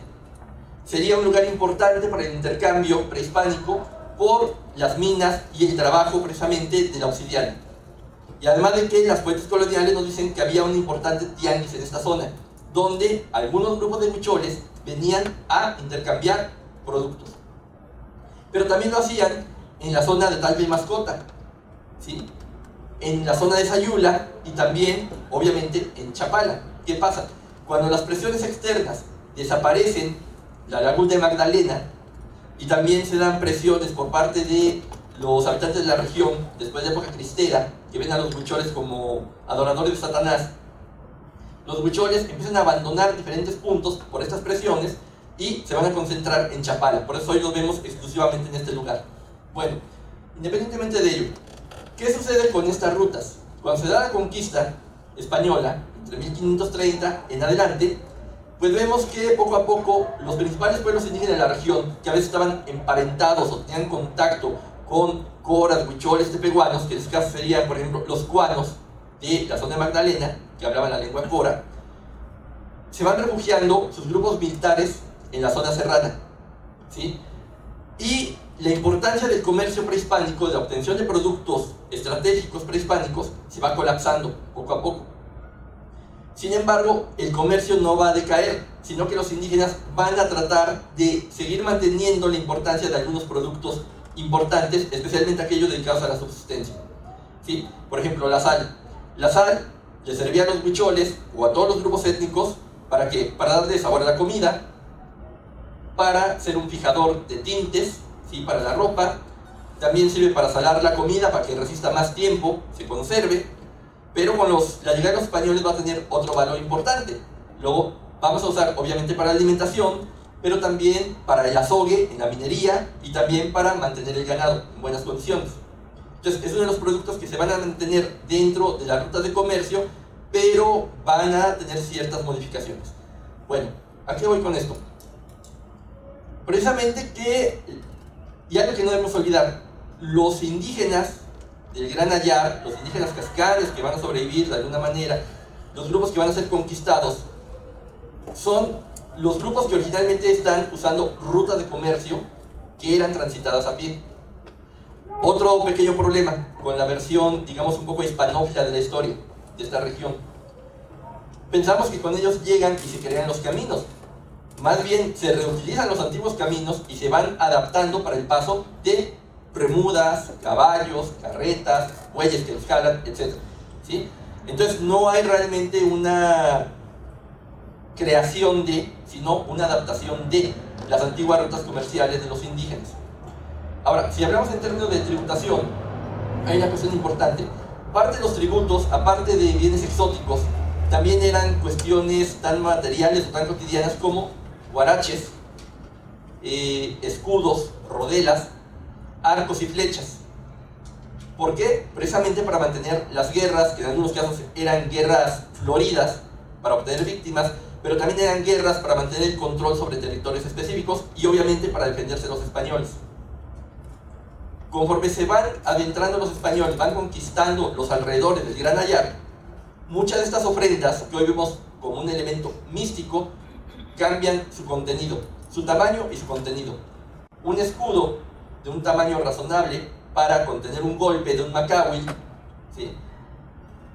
sería un lugar importante para el intercambio prehispánico por las minas y el trabajo precisamente de la obsidiana. Y además de que las fuentes coloniales nos dicen que había un importante tianguis en esta zona, donde algunos grupos de huicholes venían a intercambiar productos. Pero también lo hacían en la zona de Talpa y Mascota, ¿sí? En la zona de Sayula y también, obviamente, en Chapala. ¿Qué pasa? Cuando las presiones externas desaparecen la Laguna de Magdalena y también se dan presiones por parte de los habitantes de la región después de la época cristera, que ven a los huicholes como adoradores de Satanás, los huicholes empiezan a abandonar diferentes puntos por estas presiones y se van a concentrar en Chapala. Por eso hoy los vemos exclusivamente en este lugar. Bueno, independientemente de ello, ¿qué sucede con estas rutas? Cuando se da la conquista española, entre 1530 en adelante, pues vemos que poco a poco los principales pueblos indígenas de la región, que a veces estaban emparentados o tenían contacto con coras, huicholes, tepehuanos, que en este caso serían, por ejemplo, los cuanos de la zona de Magdalena, que hablaban la lengua cora, se van refugiando sus grupos militares en la zona serrana, ¿sí? Y la importancia del comercio prehispánico, de la obtención de productos estratégicos prehispánicos, se va colapsando poco a poco. Sin embargo, el comercio no va a decaer, sino que los indígenas van a tratar de seguir manteniendo la importancia de algunos productos importantes, especialmente aquellos dedicados a la subsistencia, ¿sí? Por ejemplo, la sal. La sal le servía a los huicholes o a todos los grupos étnicos, ¿para qué? Para darle sabor a la comida, para ser un fijador de tintes, ¿sí? Para la ropa. También sirve para salar la comida, para que resista más tiempo, se conserve. Pero con la llegada de los españoles va a tener otro valor importante. Luego vamos a usar obviamente para la alimentación, pero también para el azogue en la minería y también para mantener el ganado en buenas condiciones. Entonces es uno de los productos que se van a mantener dentro de las rutas de comercio, pero van a tener ciertas modificaciones. Bueno, ¿a qué voy con esto? Precisamente que, y algo que no debemos olvidar, los indígenas del Gran Ayar, los indígenas cascanes que van a sobrevivir de alguna manera, los grupos que van a ser conquistados, son los grupos que originalmente están usando rutas de comercio que eran transitadas a pie. Otro pequeño problema con la versión, digamos, un poco hispanófila de la historia de esta región. Pensamos que con ellos llegan y se crean los caminos. Más bien se reutilizan los antiguos caminos y se van adaptando para el paso de remudas, caballos, carretas, bueyes que los jalan, etc. ¿Sí? Entonces no hay realmente una creación de, sino una adaptación de las antiguas rutas comerciales de los indígenas. Ahora, si hablamos en términos de tributación, hay una cuestión importante. Parte de los tributos, aparte de bienes exóticos, también eran cuestiones tan materiales o tan cotidianas como guaraches, escudos, rodelas, arcos y flechas. ¿Por qué? Precisamente para mantener las guerras, que en algunos casos eran guerras floridas para obtener víctimas, pero también eran guerras para mantener el control sobre territorios específicos y obviamente para defenderse de los españoles. Conforme se van adentrando los españoles, van conquistando los alrededores del Gran Ayar, muchas de estas ofrendas que hoy vemos como un elemento místico cambian su contenido, su tamaño y su contenido. Un escudo de un tamaño razonable para contener un golpe de un macahuil, ¿sí?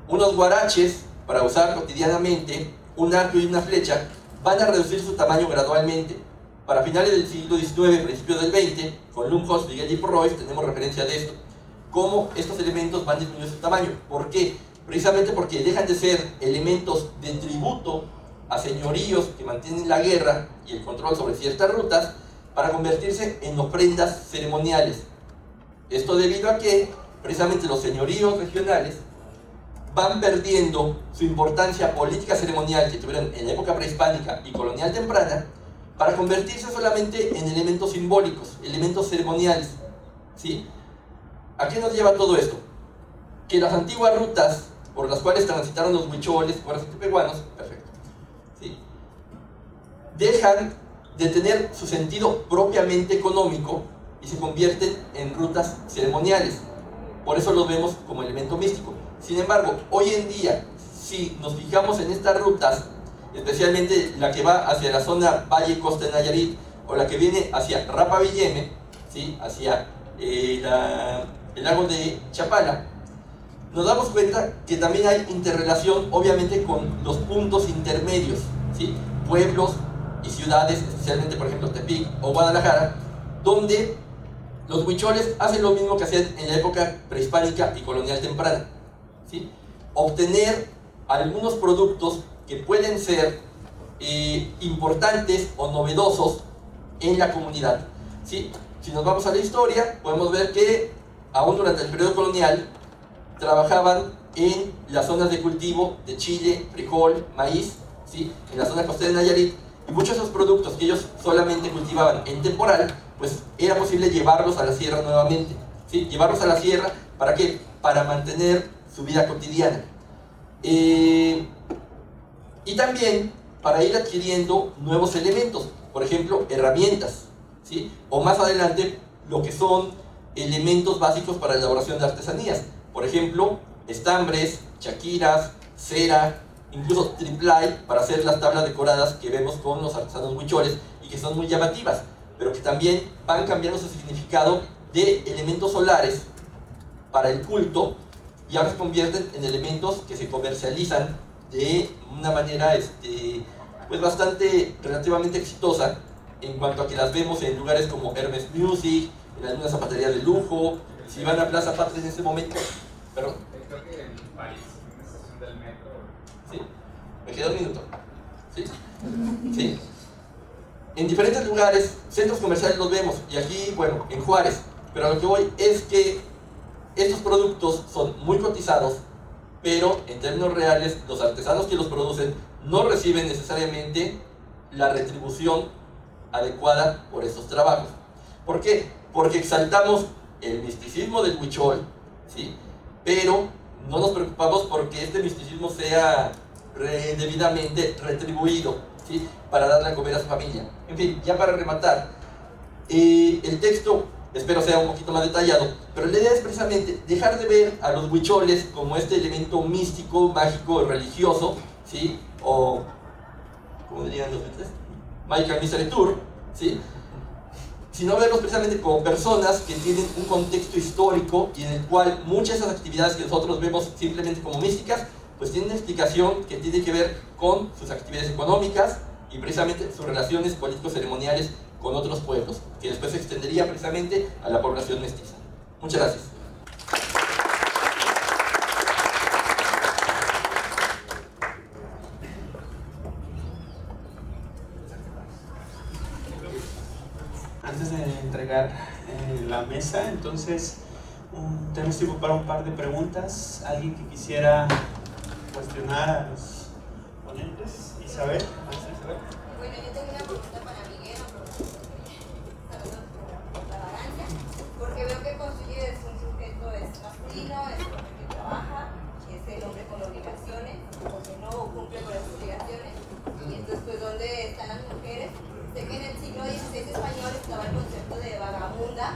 Unos guaraches para usar cotidianamente, un arco y una flecha van a reducir su tamaño gradualmente. Para finales del siglo XIX, principios del XX, con Lumhoff, Miguel y Porroy, tenemos referencia de esto, cómo estos elementos van disminuyendo su tamaño. ¿Por qué? Precisamente porque dejan de ser elementos de tributo a señoríos que mantienen la guerra y el control sobre ciertas rutas para convertirse en ofrendas ceremoniales. Esto debido a que precisamente los señoríos regionales van perdiendo su importancia política ceremonial que tuvieron en la época prehispánica y colonial temprana para convertirse solamente en elementos simbólicos, elementos ceremoniales, ¿sí? ¿A qué nos lleva todo esto? Que las antiguas rutas por las cuales transitaron los huicholes, cuaras y tepehuanos, perfecto, ¿sí?, dejan de tener su sentido propiamente económico y se convierten en rutas ceremoniales. Por eso los vemos como elemento místico. Sin embargo, hoy en día, si nos fijamos en estas rutas, especialmente la que va hacia la zona Valle Costa de Nayarit o la que viene hacia Rapavilleme, ¿sí?, hacia el lago de Chapala, nos damos cuenta que también hay interrelación, obviamente, con los puntos intermedios, ¿sí?, pueblos y ciudades, especialmente, por ejemplo, Tepic o Guadalajara, donde los huicholes hacen lo mismo que hacían en la época prehispánica y colonial temprana, ¿sí?, obtener algunos productos que pueden ser importantes o novedosos en la comunidad, ¿sí? Si nos vamos a la historia, podemos ver que aún durante el periodo colonial trabajaban en las zonas de cultivo de chile, frijol, maíz, ¿sí?, en la zona costera de Nayarit, y muchos de esos productos que ellos solamente cultivaban en temporal, pues era posible llevarlos a la sierra nuevamente, ¿sí?, llevarlos a la sierra, ¿para qué? Para mantener su vida cotidiana. Y también para ir adquiriendo nuevos elementos, por ejemplo, herramientas, ¿sí?, o más adelante lo que son elementos básicos para la elaboración de artesanías, por ejemplo, estambres, chaquiras, cera, incluso triplay para hacer las tablas decoradas que vemos con los artesanos huicholes y que son muy llamativas, pero que también van cambiando su significado de elementos solares para el culto y ahora se convierten en elementos que se comercializan de una manera pues bastante relativamente exitosa en cuanto a que las vemos en lugares como Hermes Music, en algunas zapaterías de lujo. Si van a Plaza Patria en este momento, perdón. Creo que en París, en una estación del metro. Sí, me queda un minuto. Sí, sí. En diferentes lugares, centros comerciales los vemos, y aquí, bueno, en Juárez. Pero a lo que voy es que estos productos son muy cotizados, pero en términos reales, los artesanos que los producen no reciben necesariamente la retribución adecuada por estos trabajos. ¿Por qué? Porque exaltamos el misticismo del huichol, ¿sí?, pero no nos preocupamos porque este misticismo sea debidamente retribuido, ¿sí?, para darle a comer a su familia. En fin, ya para rematar, el texto espero sea un poquito más detallado, pero la idea es precisamente dejar de ver a los huicholes como este elemento místico, mágico, religioso, ¿sí?, o, ¿cómo dirían los Beatles? Michael Misery Tour, ¿sí?, sino verlos precisamente como personas que tienen un contexto histórico y en el cual muchas de esas actividades que nosotros vemos simplemente como místicas, pues tienen una explicación que tiene que ver con sus actividades económicas y precisamente sus relaciones político-ceremoniales con otros pueblos, que después se extendería precisamente a la población mestiza. Muchas gracias. Antes de entregar la mesa, entonces tenemos tiempo para un par de preguntas. ¿Alguien que quisiera cuestionar a los ponentes? Isabel. Bueno, yo tengo una pregunta para Miguel, la vagancia, porque veo que Consuye es un sujeto masculino, es un hombre que trabaja, es el hombre con obligaciones, o que no cumple con las obligaciones, y entonces pues ¿dónde están las mujeres? Sé que en el siglo XVI español estaba el concepto de vagabunda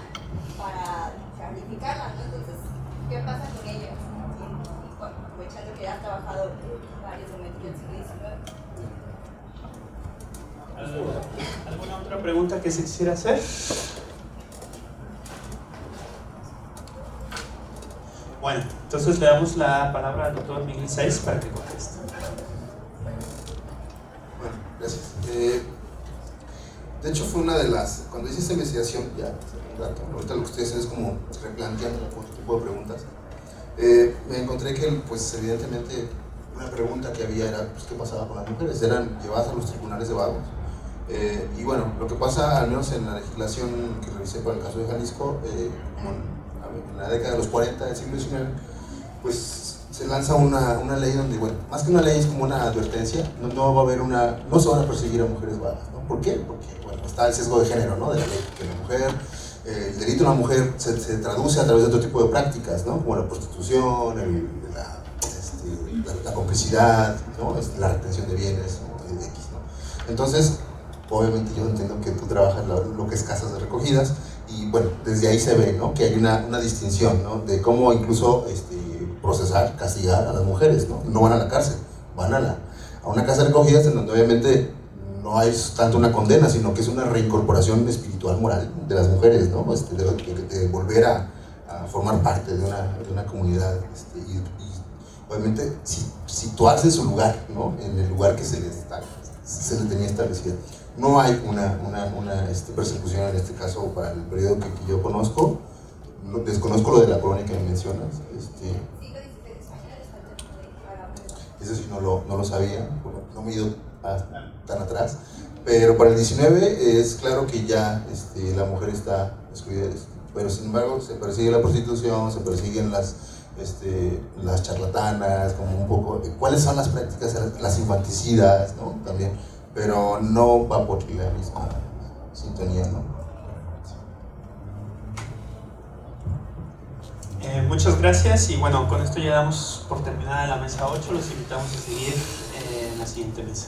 para calificarla, ¿no? Entonces, ¿qué pasa con ellas? Aprovechando que has trabajado en varios momentos del siglo XIX. ¿Alguna otra pregunta que se quisiera hacer? Bueno, entonces le damos la palabra al doctor Miguel Sáiz para que conteste. Bueno, gracias. De hecho, fue una de las, cuando hice esta investigación, ya un rato, ahorita lo que ustedes hacen es como replanteando otro tipo de preguntas. Me encontré que, pues, evidentemente, una pregunta que había era, pues, ¿qué pasaba con las mujeres? Eran llevadas a los tribunales de vagos. Y bueno, lo que pasa, al menos en la legislación que revisé para el caso de Jalisco, en la década de los 40 del siglo XIX, pues se lanza una ley donde, bueno, más que una ley es como una advertencia, no va a haber no se van a perseguir a mujeres vagas, ¿no? ¿Por qué? Porque, bueno, está el sesgo de género, ¿no? De la ley, que la mujer, el delito de la mujer se traduce a través de otro tipo de prácticas, ¿no? Como la prostitución, la complicidad, ¿no? La retención de bienes, ¿no? X, ¿no? Entonces, obviamente yo entiendo que tú trabajas lo que es casas de recogidas y bueno, desde ahí se ve, ¿no? Que hay una distinción, ¿no? De cómo incluso procesar, castigar a las mujeres, ¿no? No van a la cárcel, van a una casa de recogidas en donde obviamente no hay tanto una condena, sino que es una reincorporación espiritual, moral de las mujeres, ¿no? De volver a formar parte de una comunidad y obviamente situarse en su lugar, ¿no? En el lugar que se le tenía establecido. No hay una persecución en este caso para el periodo que yo conozco. Desconozco lo de la colonia que me mencionas. Eso sí no lo sabía, no me he ido tan atrás. Pero para el 19 es claro que ya la mujer está excluida. Pero sin embargo se persigue la prostitución, se persiguen las charlatanas, como un poco, cuáles son las prácticas, las infanticidas, ¿no? También, pero no va por la misma sintonía, ¿no? Muchas gracias y bueno, con esto ya damos por terminada la mesa 8, los invitamos a seguir en la siguiente mesa.